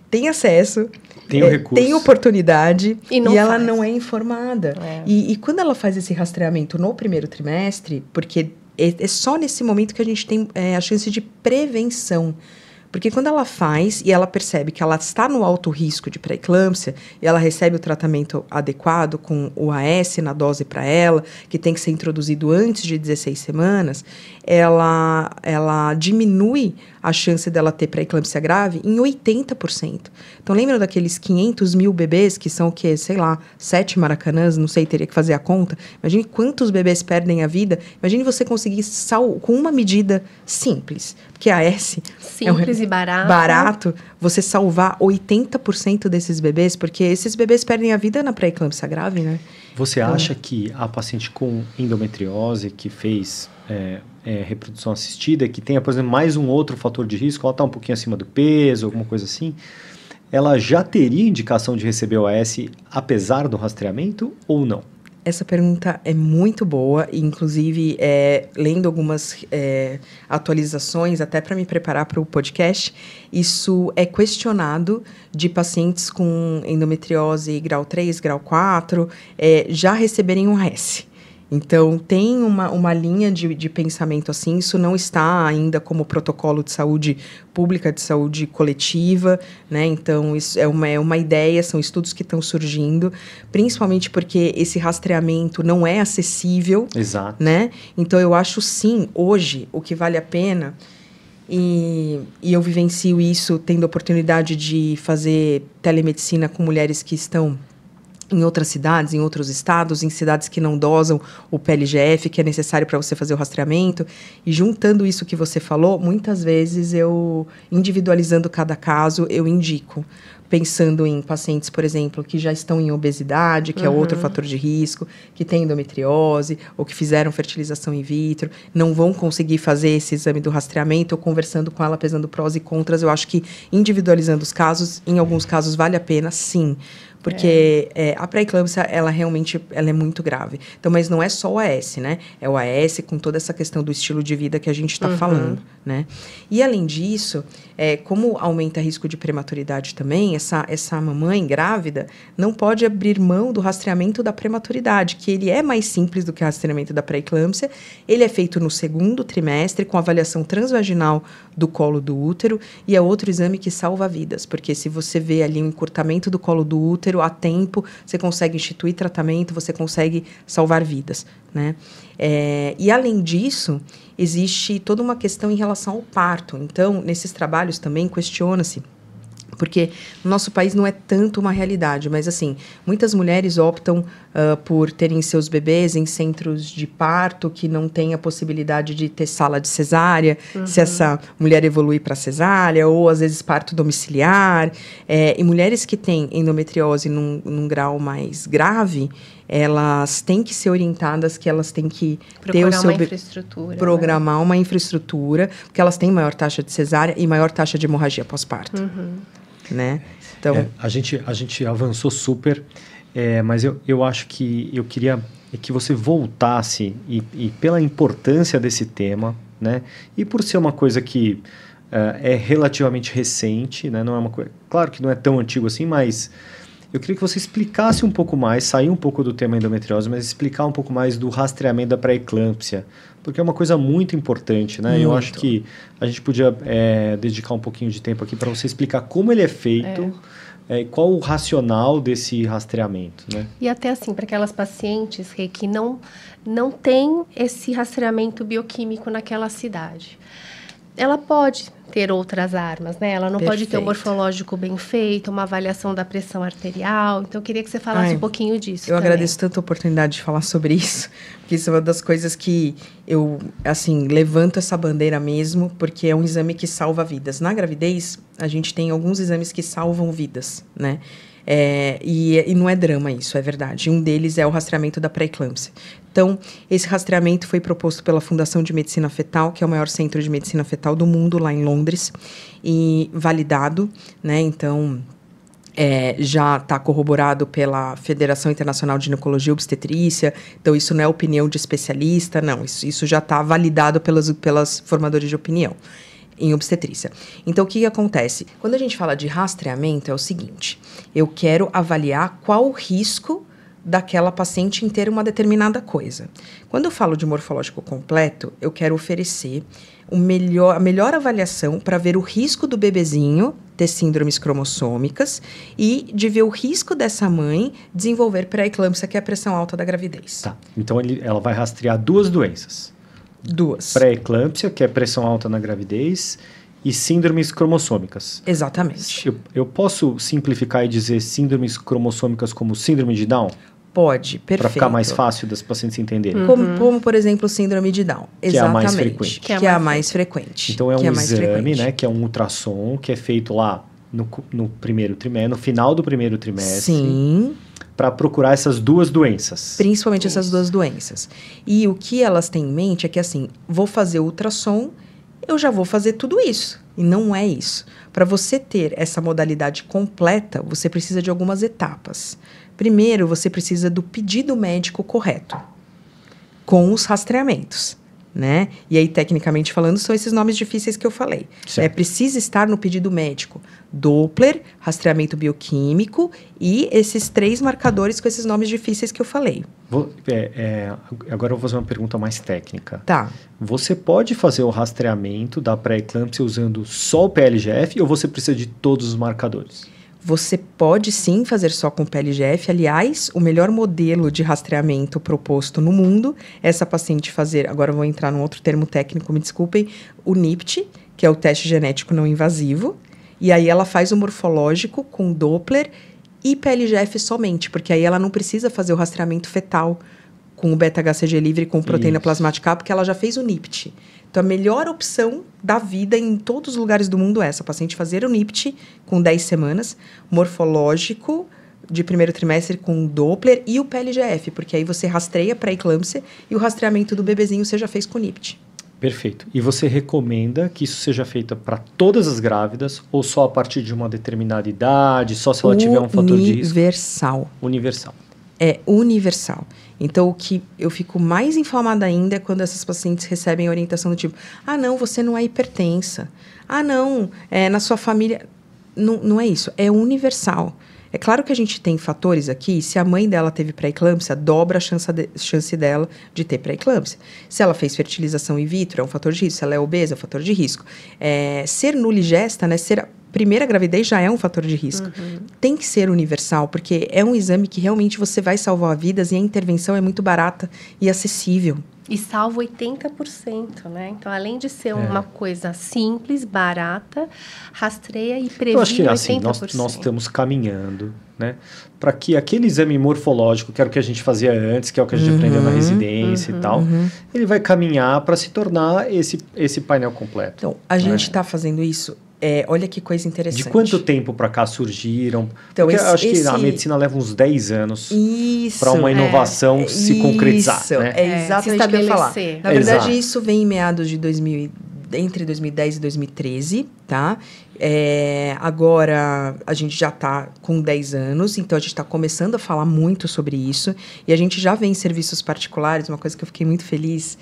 tem acesso,
tem o recurso,
tem oportunidade
e
ela não é informada. E quando ela faz esse rastreamento no primeiro trimestre, porque é só nesse momento que a gente tem a chance de prevenção. Porque quando ela faz e ela percebe que ela está no alto risco de pré-eclâmpsia e ela recebe o tratamento adequado com o AS na dose para ela, que tem que ser introduzido antes de 16 semanas, ela diminui a chance dela ter pré-eclâmpsia grave em 80%. Então, lembra daqueles 500 mil bebês que são o quê? Sei lá, 7 maracanãs, não sei, teria que fazer a conta. Imagine quantos bebês perdem a vida. Imagine você conseguir, com uma medida simples, porque a AS...
Simples e barato.
Barato, você salvar 80% desses bebês, porque esses bebês perdem a vida na pré-eclâmpsia grave, né?
Você acha que a paciente com endometriose que fez reprodução assistida, que tenha, por exemplo, mais um outro fator de risco, ela está um pouquinho acima do peso, alguma coisa assim, ela já teria indicação de receber o AS apesar do rastreamento ou não?
Essa pergunta é muito boa, e inclusive, lendo algumas atualizações, até para me preparar para o podcast, isso é questionado de pacientes com endometriose grau 3, grau 4, já receberem um AS. Então, tem uma linha de pensamento assim, isso não está ainda como protocolo de saúde pública, de saúde coletiva, né? Então, isso é uma ideia, são estudos que estão surgindo, principalmente porque esse rastreamento não é acessível.
Exato.
Né? Então, eu acho, sim, hoje, o que vale a pena, e eu vivencio isso tendo a oportunidade de fazer telemedicina com mulheres que estão em outras cidades, em outros estados, em cidades que não dosam o PLGF, que é necessário para você fazer o rastreamento. E juntando isso que você falou, muitas vezes eu, individualizando cada caso, eu indico. Pensando em pacientes, por exemplo, que já estão em obesidade, que é outro fator de risco, que têm endometriose, ou que fizeram fertilização in vitro, não vão conseguir fazer esse exame do rastreamento, ou conversando com ela, pesando prós e contras. Eu acho que individualizando os casos, em alguns casos vale a pena, sim. Porque a pré-eclâmpsia, ela realmente é muito grave. Então, mas não é só o AS, né? É o AS com toda essa questão do estilo de vida que a gente está falando, né? E, além disso, como aumenta o risco de prematuridade também, essa mamãe grávida não pode abrir mão do rastreamento da prematuridade, que ele é mais simples do que o rastreamento da pré-eclâmpsia. Ele é feito no segundo trimestre, com avaliação transvaginal do colo do útero, e é outro exame que salva vidas, porque se você vê ali um encurtamento do colo do útero a tempo, você consegue instituir tratamento, você consegue salvar vidas, né? E, além disso, existe toda uma questão em relação ao parto. Então, nesses trabalhos também questiona-se Porque no nosso país não é tanto uma realidade, mas assim, muitas mulheres optam por terem seus bebês em centros de parto que não tem a possibilidade de ter sala de cesárea, se essa mulher evoluir para cesárea, ou às vezes parto domiciliar. E mulheres que têm endometriose num grau mais grave, elas têm que ser orientadas que elas têm que ter o seu
infraestrutura,
programar, né? Uma infraestrutura, porque elas têm maior taxa de cesárea e maior taxa de hemorragia pós-parto. Né? Então,
a gente avançou super, mas eu acho que eu queria que você voltasse e pela importância desse tema, né? E por ser uma coisa que é relativamente recente, né? Não é uma coisa, claro que não é tão antigo assim, mas eu queria que você explicasse um pouco mais, sair um pouco do tema endometriose, mas explicar um pouco mais do rastreamento da pré-eclâmpsia, porque é uma coisa muito importante, né? Eu acho que a gente podia dedicar um pouquinho de tempo aqui para você explicar como ele é feito, qual o racional desse rastreamento, né?
E até assim, para aquelas pacientes que não tem esse rastreamento bioquímico naquela cidade. Ela pode ter outras armas, né? Ela não pode ter um morfológico bem feito, uma avaliação da pressão arterial. Então, eu queria que você falasse um pouquinho disso.
Eu agradeço tanto a oportunidade de falar sobre isso, porque isso é uma das coisas que eu, assim, levanto essa bandeira mesmo, porque é um exame que salva vidas. Na gravidez, a gente tem alguns exames que salvam vidas, né? E não é drama isso, é verdade. Um deles é o rastreamento da pré-eclâmpsia. Então, esse rastreamento foi proposto pela Fundação de Medicina Fetal, que é o maior centro de medicina fetal do mundo, lá em Londres, e validado, né? Então, já está corroborado pela Federação Internacional de Ginecologia e Obstetrícia. Então, isso não é opinião de especialista, não. Isso já está validado pelas formadoras de opinião em obstetrícia. Então, o que acontece? Quando a gente fala de rastreamento, é o seguinte: eu quero avaliar qual o risco daquela paciente em ter uma determinada coisa. Quando eu falo de morfológico completo, eu quero oferecer a melhor avaliação para ver o risco do bebezinho ter síndromes cromossômicas e de ver o risco dessa mãe desenvolver pré-eclâmpsia, que é a pressão alta da gravidez.
Tá. Então, ela vai rastrear duas doenças.
Duas.
Pré-eclâmpsia, que é pressão alta na gravidez, e síndromes cromossômicas.
Exatamente.
Eu posso simplificar e dizer síndromes cromossômicas como síndrome de Down?
Pode, perfeito.
Para ficar mais fácil das pacientes entenderem.
Como, por exemplo, síndrome de Down.
Que é a mais frequente.
Que é a mais frequente.
Então, é um exame, né, que é um ultrassom, que é feito lá no primeiro trimestre, no final do primeiro trimestre.
Sim.
Para procurar essas duas doenças.
Principalmente essas duas doenças. E o que elas têm em mente é que, assim, vou fazer ultrassom, eu já vou fazer tudo isso. E não é isso. Para você ter essa modalidade completa, você precisa de algumas etapas. Primeiro, você precisa do pedido médico correto, com os rastreamentos, né? E aí, tecnicamente falando, são esses nomes difíceis que eu falei. Precisa estar no pedido médico: Doppler, rastreamento bioquímico e esses 3 marcadores com esses nomes difíceis que eu falei.
Agora eu vou fazer uma pergunta mais técnica.
Tá.
Você pode fazer o rastreamento da pré-eclâmpsia usando só o PLGF ou você precisa de todos os marcadores?
Você pode sim fazer só com PLGF. Aliás, o melhor modelo de rastreamento proposto no mundo é essa paciente fazer, agora eu vou entrar num outro termo técnico, me desculpem, o NIPT, que é o teste genético não invasivo, e aí ela faz o morfológico com Doppler e PLGF somente, porque aí ela não precisa fazer o rastreamento fetal com o beta-HCG livre com proteína plasmática A, porque ela já fez o NIPT. Então, a melhor opção da vida em todos os lugares do mundo é essa: a paciente fazer o NIPT com 10 semanas, morfológico de primeiro trimestre com Doppler e o PLGF, porque aí você rastreia para eclâmpsia e o rastreamento do bebezinho você já fez com o NIPT.
Perfeito. E você recomenda que isso seja feito para todas as grávidas ou só a partir de uma determinada idade, só se ela tiver um fator de risco?
Universal.
Universal.
É universal. Então, o que eu fico mais inflamada ainda é quando essas pacientes recebem orientação do tipo: ah, não, você não é hipertensa. Ah, não, na sua família... Não é isso, é universal. É claro que a gente tem fatores aqui. Se a mãe dela teve pré-eclâmpsia, dobra a chance dela de ter pré-eclâmpsia. Se ela fez fertilização in vitro, é um fator de risco. Se ela é obesa, é um fator de risco. Ser nuligesta, né, ser primeira gravidez já é um fator de risco. Tem que ser universal, porque é um exame que realmente você vai salvar vidas e a intervenção é muito barata e acessível.
E salva 80%, né? Então, além de ser uma coisa simples, barata, rastreia e previne 80%.
Eu acho que assim, nós estamos caminhando, né, para que aquele exame morfológico, que era o que a gente fazia antes, que é o que a gente aprendeu na residência e tal, ele vai caminhar para se tornar esse painel completo.
Então, a gente está fazendo isso. Olha que coisa interessante.
De quanto tempo para cá surgiram? Então, porque eu acho que a medicina leva uns 10 anos para uma inovação se concretizar. Né?
É exatamente o que eu ia falar. Na verdade, isso vem em meados de entre 2010 e 2013, tá? Agora, a gente já está com 10 anos, então a gente está começando a falar muito sobre isso. E a gente já vê em serviços particulares, uma coisa que eu fiquei muito feliz,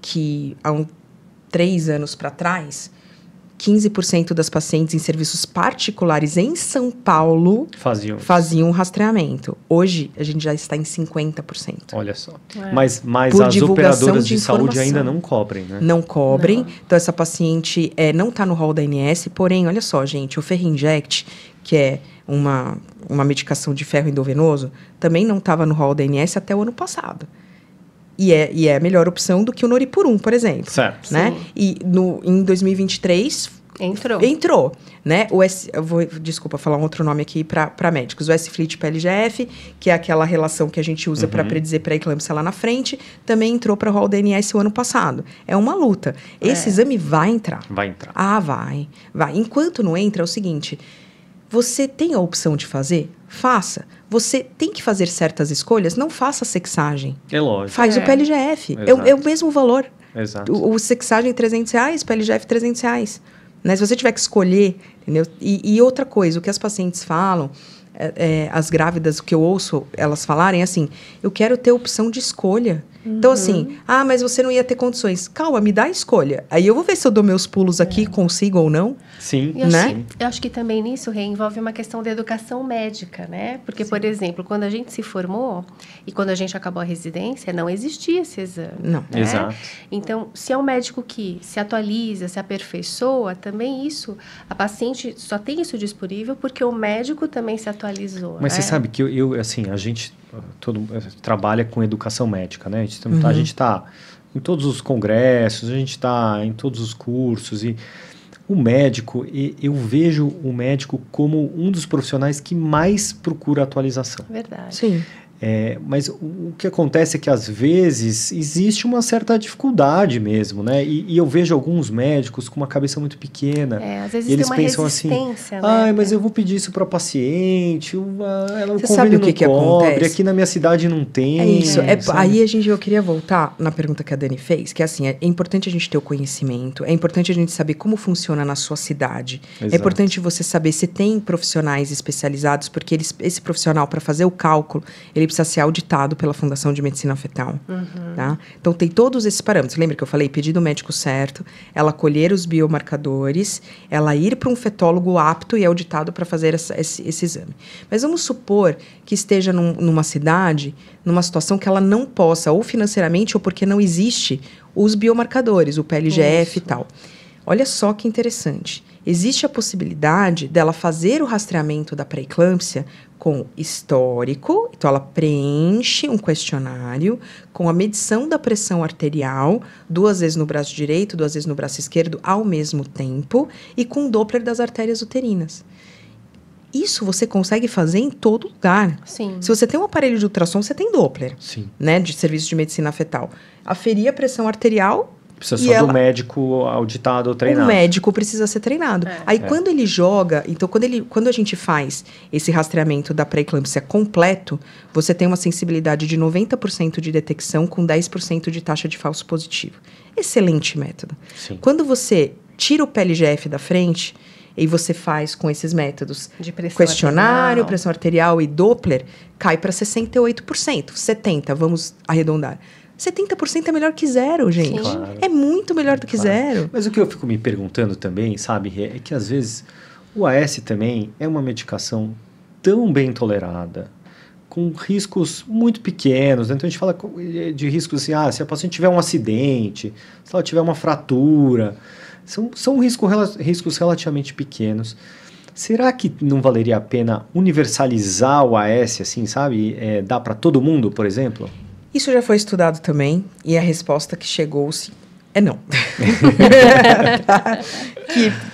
que há 3 anos para trás, 15% das pacientes em serviços particulares em São Paulo faziam rastreamento. Hoje, a gente já está em 50%.
Olha só. Mas as operadoras de saúde ainda não cobrem, né?
Não cobrem. Não. Então, essa paciente não está no rol da ANS. Porém, olha só, gente, o Ferrinject, que é uma medicação de ferro endovenoso, também não estava no rol da ANS até o ano passado. E é a melhor opção do que o Noripurum, por exemplo.
Certo.
Né? E em 2023... Entrou, né? Eu vou, desculpa, falar um outro nome aqui para médicos. O S-Flit PLGF, que é aquela relação que a gente usa para predizer pré-eclâmpsia lá na frente, também entrou para o rol da ANS o ano passado. É uma luta. Esse exame vai entrar.
Vai entrar.
Ah, vai. Enquanto não entra, é o seguinte... Você tem a opção de fazer? Faça. Você tem que fazer certas escolhas? Não faça sexagem.
É lógico.
Faz o PLGF. É o mesmo valor.
Exato.
O sexagem é R$300, o PLGF R$300. Né? Se você tiver que escolher, entendeu? E outra coisa, o que as pacientes falam, as grávidas, o que eu ouço elas falarem é assim, eu quero ter opção de escolha. Então, assim, mas você não ia ter condições. Calma, me dá a escolha. Aí eu vou ver se eu dou meus pulos aqui, consigo ou não.
Sim.
Eu acho que também nisso envolve uma questão da educação médica, né? Porque, por exemplo, quando a gente se formou e quando a gente acabou a residência, não existia esse exame.
Não.
Né?
Exato.
Então, se é um médico que se atualiza, se aperfeiçoa, também a paciente só tem isso disponível porque o médico também se atualizou.
Mas
né?
você sabe que a gente trabalha com educação médica, né? A gente está em todos os congressos, a gente está em todos os cursos e o médico, eu vejo o médico como um dos profissionais que mais procura atualização.
Verdade.
Sim.
Mas o que acontece é que, às vezes, existe uma certa dificuldade mesmo, né? E eu vejo alguns médicos com uma cabeça muito pequena.
Às vezes
eles
tem uma
pensam assim,
né?
mas eu vou pedir isso para paciente, ela
Você sabe o que acontece?
Aqui na minha cidade não tem.
É isso. Aí eu queria voltar na pergunta que a Dani fez, que é assim, é importante a gente ter o conhecimento, é importante a gente saber como funciona na sua cidade.
Exato.
É importante você saber se tem profissionais especializados, porque esse profissional, para fazer o cálculo, ele precisa ser auditado pela Fundação de Medicina Fetal. Tá? Então, tem todos esses parâmetros. Lembra que eu falei? Pedir do médico certo, ela colher os biomarcadores, ela ir para um fetólogo apto e auditado para fazer esse exame. Mas vamos supor que esteja numa cidade, numa situação que ela não possa, ou financeiramente, ou porque não existe os biomarcadores, o PLGF e tal. Olha só que interessante. Existe a possibilidade dela fazer o rastreamento da pré-eclâmpsia com histórico, então ela preenche um questionário com a medição da pressão arterial, 2 vezes no braço direito, 2 vezes no braço esquerdo, ao mesmo tempo, e com Doppler das artérias uterinas. Isso você consegue fazer em todo lugar.
Sim.
Se você tem um aparelho de ultrassom, você tem Doppler.
Sim.
Né, de serviço de medicina fetal. Aferir a pressão arterial...
Precisa só do médico auditado ou treinado.
O médico precisa ser treinado. Aí, quando ele joga... Então, quando a gente faz esse rastreamento da pré-eclâmpsia completo, você tem uma sensibilidade de 90% de detecção com 10% de taxa de falso positivo. Excelente método.
Sim.
Quando você tira o PLGF da frente e você faz com esses métodos
de
questionário, pressão arterial e Doppler, cai para 68%. 70%, vamos arredondar. 70% é melhor que zero, gente.
Claro.
É muito melhor do que zero.
Mas o que eu fico me perguntando também, sabe, é que às vezes o AS também é uma medicação tão bem tolerada, com riscos muito pequenos. Então a gente fala de riscos assim, se a paciente tiver um acidente, se ela tiver uma fratura, São riscos relativamente pequenos. Será que não valeria a pena universalizar o AS, assim, sabe? Dar para todo mundo, por exemplo?
Isso já foi estudado também, e a resposta que chegou-se é não. Tá?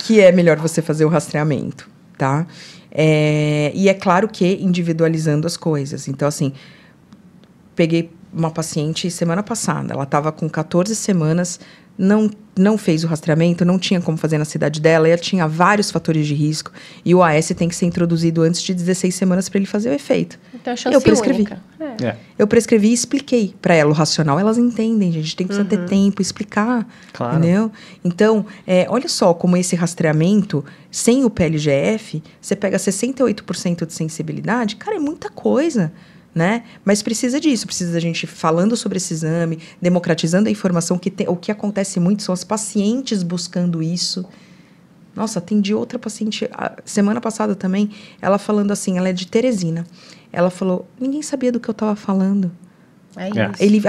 Que é melhor você fazer o rastreamento, tá? E é claro que individualizando as coisas. Então, assim, peguei uma paciente semana passada, ela estava com 14 semanas, não fez o rastreamento, não tinha como fazer na cidade dela, ela tinha vários fatores de risco, e o AS tem que ser introduzido antes de 16 semanas para ele fazer o efeito.
Então, a chance
eu prescrevi.
única.
Eu prescrevi e expliquei para ela. O racional, elas entendem, gente. Tem que precisar ter tempo, explicar.
Claro.
Entendeu? Então, olha só como esse rastreamento, sem o PLGF, você pega 68% de sensibilidade. Cara, é muita coisa, né? Mas precisa disso. Precisa da gente falando sobre esse exame, democratizando a informação. O que acontece muito são as pacientes buscando isso. Nossa, atendi outra paciente semana passada também, ela falando assim, ela é de Teresina. Ela falou, ninguém sabia do que eu estava falando.
É isso.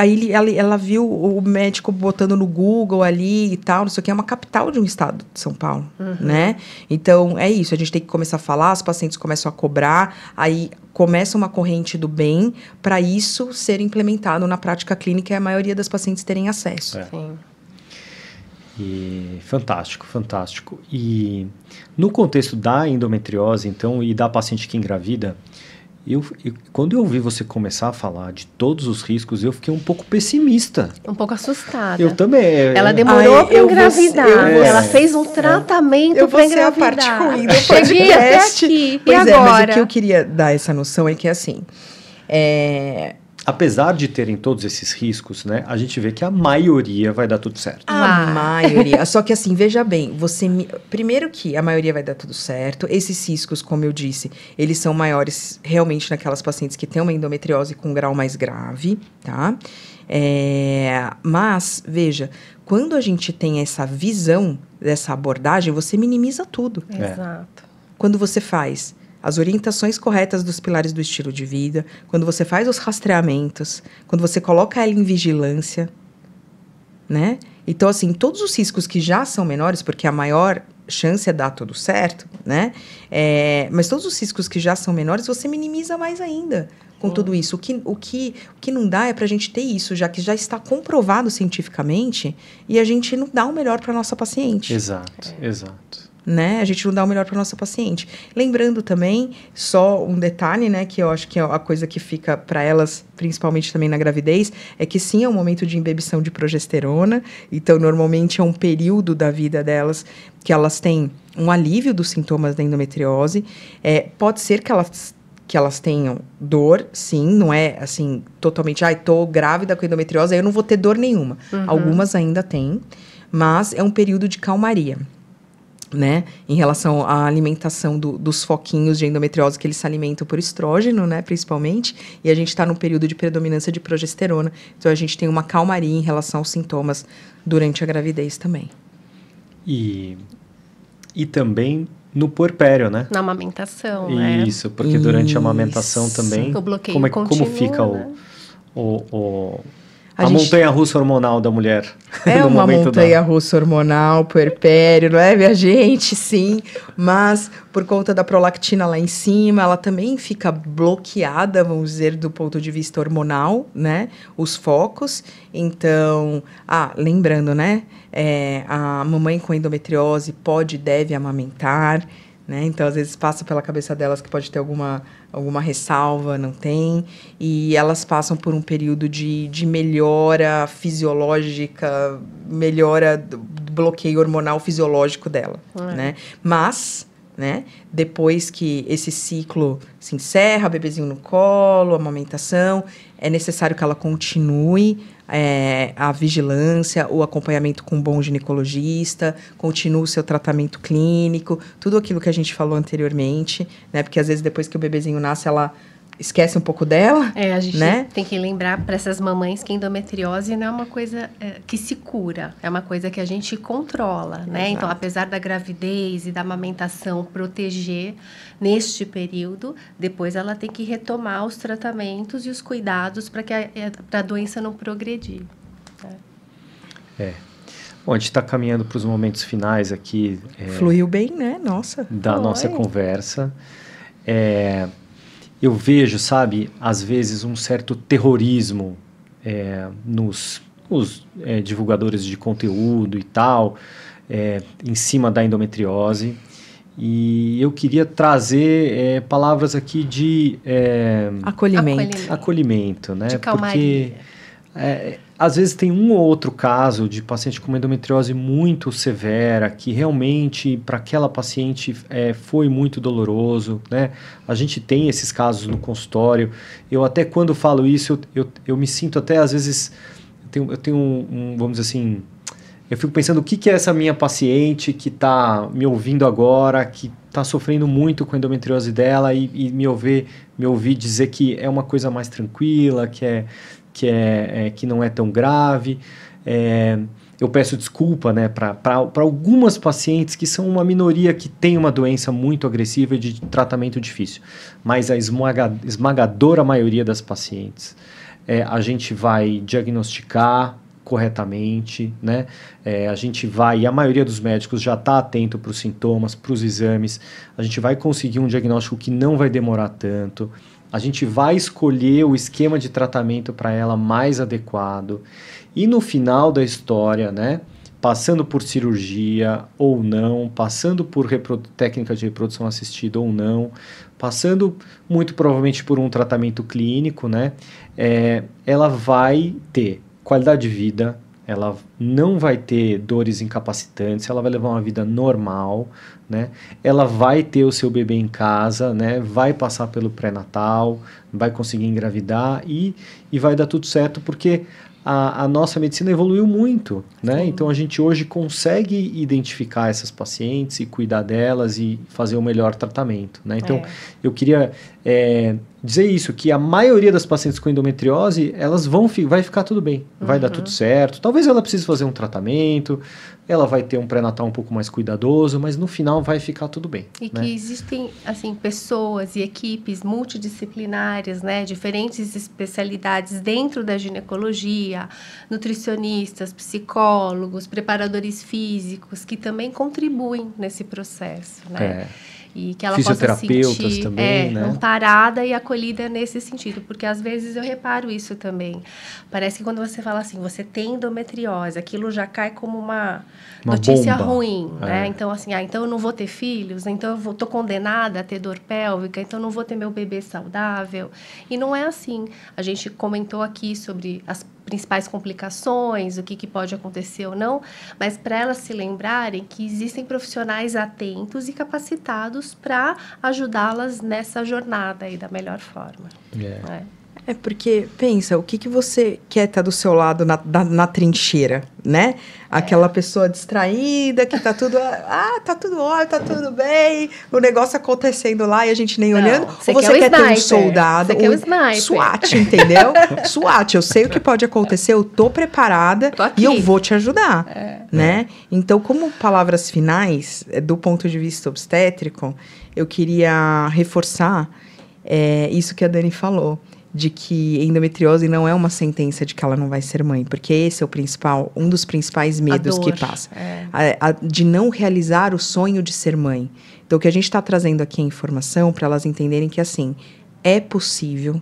Ela viu o médico botando no Google ali e tal, não sei o que, é uma capital de um estado de São Paulo, né? Então, é isso, a gente tem que começar a falar, os pacientes começam a cobrar, aí começa uma corrente do bem para isso ser implementado na prática clínica e a maioria das pacientes terem acesso.
Sim.
E fantástico, fantástico. E no contexto da endometriose, então, e da paciente que engravida, quando eu ouvi você começar a falar de todos os riscos, eu fiquei um pouco pessimista.
Um pouco assustada.
Eu também.
Ela demorou para engravidar. Ela fez um tratamento para engravidar.
Eu vou ser a parte ruim do
Cheguei até
podcast.
aqui.
Pois
e agora?
Mas o que eu queria dar essa noção é que, assim...
Apesar de terem todos esses riscos, né, a gente vê que a maioria vai dar tudo certo.
A maioria. Só que assim, veja bem, primeiro que a maioria vai dar tudo certo. Esses riscos, como eu disse, eles são maiores realmente naquelas pacientes que têm uma endometriose com grau mais grave, tá? Mas, veja, quando a gente tem essa visão dessa abordagem, você minimiza tudo.
Exato.
Quando você faz as orientações corretas dos pilares do estilo de vida, quando você faz os rastreamentos, quando você coloca ela em vigilância, né? Então, assim, todos os riscos que já são menores, porque a maior chance é dar tudo certo, né? Mas todos os riscos que já são menores, você minimiza mais ainda com tudo isso. O que não dá é para a gente ter isso, já que já está comprovado cientificamente, e a gente não dá o melhor para a nossa paciente.
Exato, exato.
Né? A gente não dá o melhor para nossa paciente. Lembrando também, só um detalhe, né, que eu acho que é a coisa que fica para elas, principalmente também na gravidez, é que sim, é um momento de embebição de progesterona, então normalmente é um período da vida delas que elas têm um alívio dos sintomas da endometriose. Pode ser que elas tenham dor, sim, não é assim, totalmente, tô grávida com endometriose, aí eu não vou ter dor nenhuma. Algumas ainda têm, mas é um período de calmaria, né, em relação à alimentação dos foquinhos de endometriose, que eles se alimentam por estrógeno, né, principalmente, e a gente está num período de predominância de progesterona, então a gente tem uma calmaria em relação aos sintomas durante a gravidez também.
E também no puerpério, né?
Na amamentação, né?
Isso, porque durante a amamentação também,
o bloqueio
como fica
né?
A montanha-russa hormonal da mulher.
É uma montanha-russa hormonal, puerpério, não é, minha gente? Sim, mas por conta da prolactina lá em cima, ela também fica bloqueada, vamos dizer, do ponto de vista hormonal, né? Os focos. Então, lembrando, né? A mamãe com endometriose deve amamentar, né? Então, às vezes, passa pela cabeça delas que pode ter alguma ressalva, não tem. E elas passam por um período de melhora fisiológica, melhora do bloqueio hormonal fisiológico dela, né? Mas, né, depois que esse ciclo se encerra, bebezinho no colo, amamentação, é necessário que ela continue a vigilância, o acompanhamento com um bom ginecologista, continue o seu tratamento clínico, tudo aquilo que a gente falou anteriormente, né? Porque às vezes depois que o bebezinho nasce, ela esquece um pouco dela,
a gente
né?
tem que lembrar para essas mamães que endometriose não é uma coisa que se cura, é uma coisa que a gente controla, né?
Exato.
Então, apesar da gravidez e da amamentação proteger neste período, depois ela tem que retomar os tratamentos e os cuidados para a doença não progredir.
Bom, a gente está caminhando para os momentos finais aqui.
Fluiu bem, né? Nossa.
Da nossa conversa. Eu vejo, sabe, às vezes um certo terrorismo nos divulgadores de conteúdo e tal, em cima da endometriose. E eu queria trazer palavras aqui de acolhimento, né?
De calmaria.
Porque às vezes tem um ou outro caso de paciente com uma endometriose muito severa, que realmente para aquela paciente foi muito doloroso, né? A gente tem esses casos no consultório. Eu até quando falo isso, eu me sinto até às vezes, eu tenho vamos dizer assim, eu fico pensando o que é essa minha paciente que está me ouvindo agora, que está sofrendo muito com a endometriose dela e me ouvir dizer que é uma coisa mais tranquila, que não é tão grave. Eu peço desculpa, né, para algumas pacientes que são uma minoria que tem uma doença muito agressiva e de tratamento difícil. Mas a esmagadora maioria das pacientes, a gente vai diagnosticar corretamente, né? A gente vai, e a maioria dos médicos já está atento para os sintomas, para os exames, a gente vai conseguir um diagnóstico que não vai demorar tanto, a gente vai escolher o esquema de tratamento para ela mais adequado, e no final da história, né, passando por cirurgia ou não, passando por técnica de reprodução assistida ou não, passando muito provavelmente por um tratamento clínico, né, ela vai ter qualidade de vida, ela não vai ter dores incapacitantes, ela vai levar uma vida normal, né? Ela vai ter o seu bebê em casa, né? Vai passar pelo pré-natal, vai conseguir engravidar e vai dar tudo certo, porque a nossa medicina evoluiu muito, né? Então a gente hoje consegue identificar essas pacientes e cuidar delas e fazer o melhor tratamento, né? Então eu queria dizer isso, que a maioria das pacientes com endometriose, elas vai ficar tudo bem, vai dar tudo certo. Talvez ela precise fazer um tratamento, ela vai ter um pré-natal um pouco mais cuidadoso, mas no final vai ficar tudo bem.
E que existem, assim, pessoas e equipes multidisciplinares, né, diferentes especialidades dentro da ginecologia, nutricionistas, psicólogos, preparadores físicos, que também contribuem nesse processo, né? E que ela possa sentir
também, né?
amparada e acolhida nesse sentido, porque às vezes eu reparo isso também. Parece que quando você fala assim, você tem endometriose, aquilo já cai como uma notícia
bomba.
ruim, né? Então assim, então eu não vou ter filhos, então eu tô condenada a ter dor pélvica, então eu não vou ter meu bebê saudável. E não é assim. A gente comentou aqui sobre as principais complicações, o que pode acontecer ou não, mas para elas se lembrarem que existem profissionais atentos e capacitados para ajudá-las nessa jornada aí da melhor forma.
Porque, pensa, o que você quer estar do seu lado na trincheira, né? Aquela pessoa distraída, que tá tudo... tá tudo ótimo, tá tudo bem. O negócio acontecendo lá e a gente nem olhando. Ou você quer ter um soldado.
Você quer um sniper.
SWAT, entendeu? SWAT, eu sei o que pode acontecer, eu tô preparada e eu vou te ajudar, né? Então, como palavras finais, do ponto de vista obstétrico, eu queria reforçar isso que a Dani falou, de que endometriose não é uma sentença de que ela não vai ser mãe, porque esse é um dos principais medos que passa. De não realizar o sonho de ser mãe. Então, o que a gente está trazendo aqui é informação para elas entenderem que, assim, é possível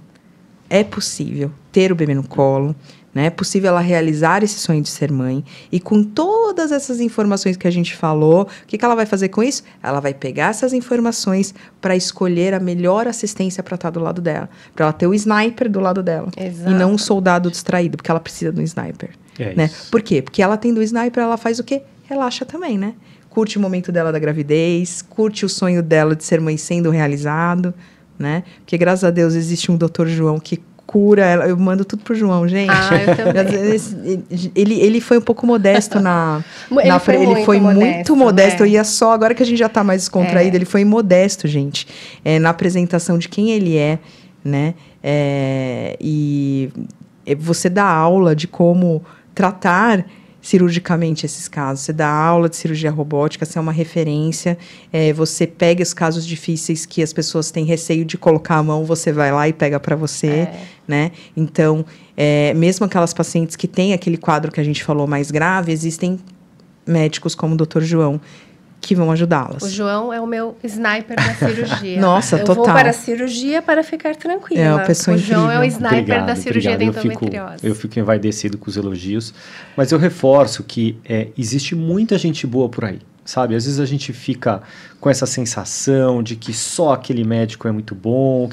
ter o bebê no colo, né? É possível ela realizar esse sonho de ser mãe. E com todas essas informações que a gente falou, o que ela vai fazer com isso? Ela vai pegar essas informações para escolher a melhor assistência para estar do lado dela. Para ela ter o sniper do lado dela.
Exato.
E não um soldado distraído, porque ela precisa do sniper. Né? Por quê? Porque ela tendo o sniper, ela faz o quê? Relaxa também, né? Curte o momento dela da gravidez, curte o sonho dela de ser mãe sendo realizado, né? Porque, graças a Deus, existe um Dr. João que cura ela. Eu mando tudo pro João, gente.
Eu também.
Ele foi um pouco modesto ele foi muito modesto. Eu ia só, agora que a gente já tá mais descontraído, ele foi modesto, gente. Na apresentação de quem ele é, né? E você dá aula de como tratar cirurgicamente esses casos. Você dá aula de cirurgia robótica, você é uma referência. Você pega os casos difíceis que as pessoas têm receio de colocar a mão, você vai lá e pega para você, né? Então, mesmo aquelas pacientes que têm aquele quadro que a gente falou mais grave, existem médicos como o Dr. João, que vão ajudá-las.
O João é o meu sniper da cirurgia.
Nossa, total.
Eu vou para a cirurgia para ficar tranquila.
É uma pessoa incrível.
O João é o sniper
Obrigado,
da cirurgia
obrigado.
da endometriose.
Eu fico envaidecido com os elogios, mas eu reforço que existe muita gente boa por aí, sabe? Às vezes a gente fica com essa sensação de que só aquele médico é muito bom,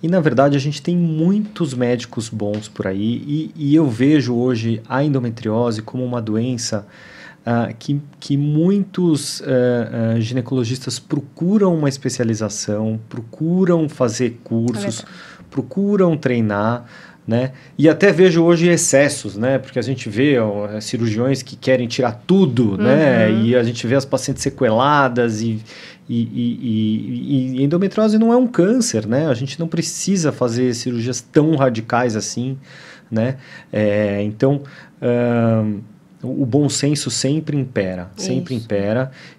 e na verdade a gente tem muitos médicos bons por aí, e eu vejo hoje a endometriose como uma doença que muitos ginecologistas procuram uma especialização, procuram fazer cursos, procuram treinar, né? E até vejo hoje excessos, né? Porque a gente vê cirurgiões que querem tirar tudo, né? E a gente vê as pacientes sequeladas e endometriose não é um câncer, né? A gente não precisa fazer cirurgias tão radicais assim, né? Então, o bom senso sempre impera,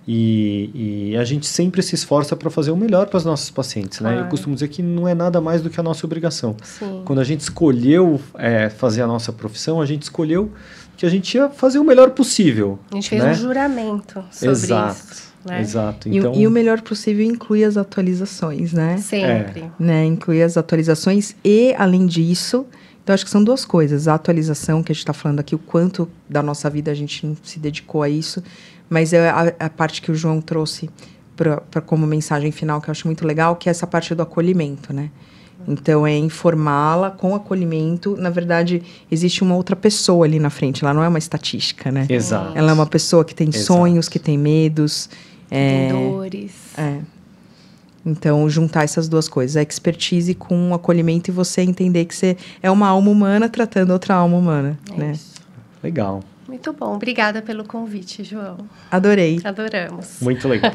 e a gente sempre se esforça para fazer o melhor para os nossos pacientes, né? Eu costumo dizer que não é nada mais do que a nossa obrigação.
Sim.
Quando a gente escolheu fazer a nossa profissão, a gente escolheu que a gente ia fazer o melhor possível.
A gente fez um juramento sobre isso. Né?
Exato. Então,
e o melhor possível inclui as atualizações, né?
Sempre.
Né? Inclui as atualizações e, além disso... Então, acho que são duas coisas. A atualização, que a gente está falando aqui, o quanto da nossa vida a gente não se dedicou a isso, mas é a parte que o João trouxe como mensagem final, que eu acho muito legal, que é essa parte do acolhimento, né? Então, é informá-la com acolhimento. Na verdade, existe uma outra pessoa ali na frente, ela não é uma estatística, né?
Exato.
Ela é uma pessoa que tem sonhos, que tem medos.
Tem dores.
Então, juntar essas duas coisas, a expertise com o acolhimento e você entender que você é uma alma humana tratando outra alma humana, né?
Isso.
Legal.
Muito bom. Obrigada pelo convite, João.
Adorei.
Adoramos.
Muito legal.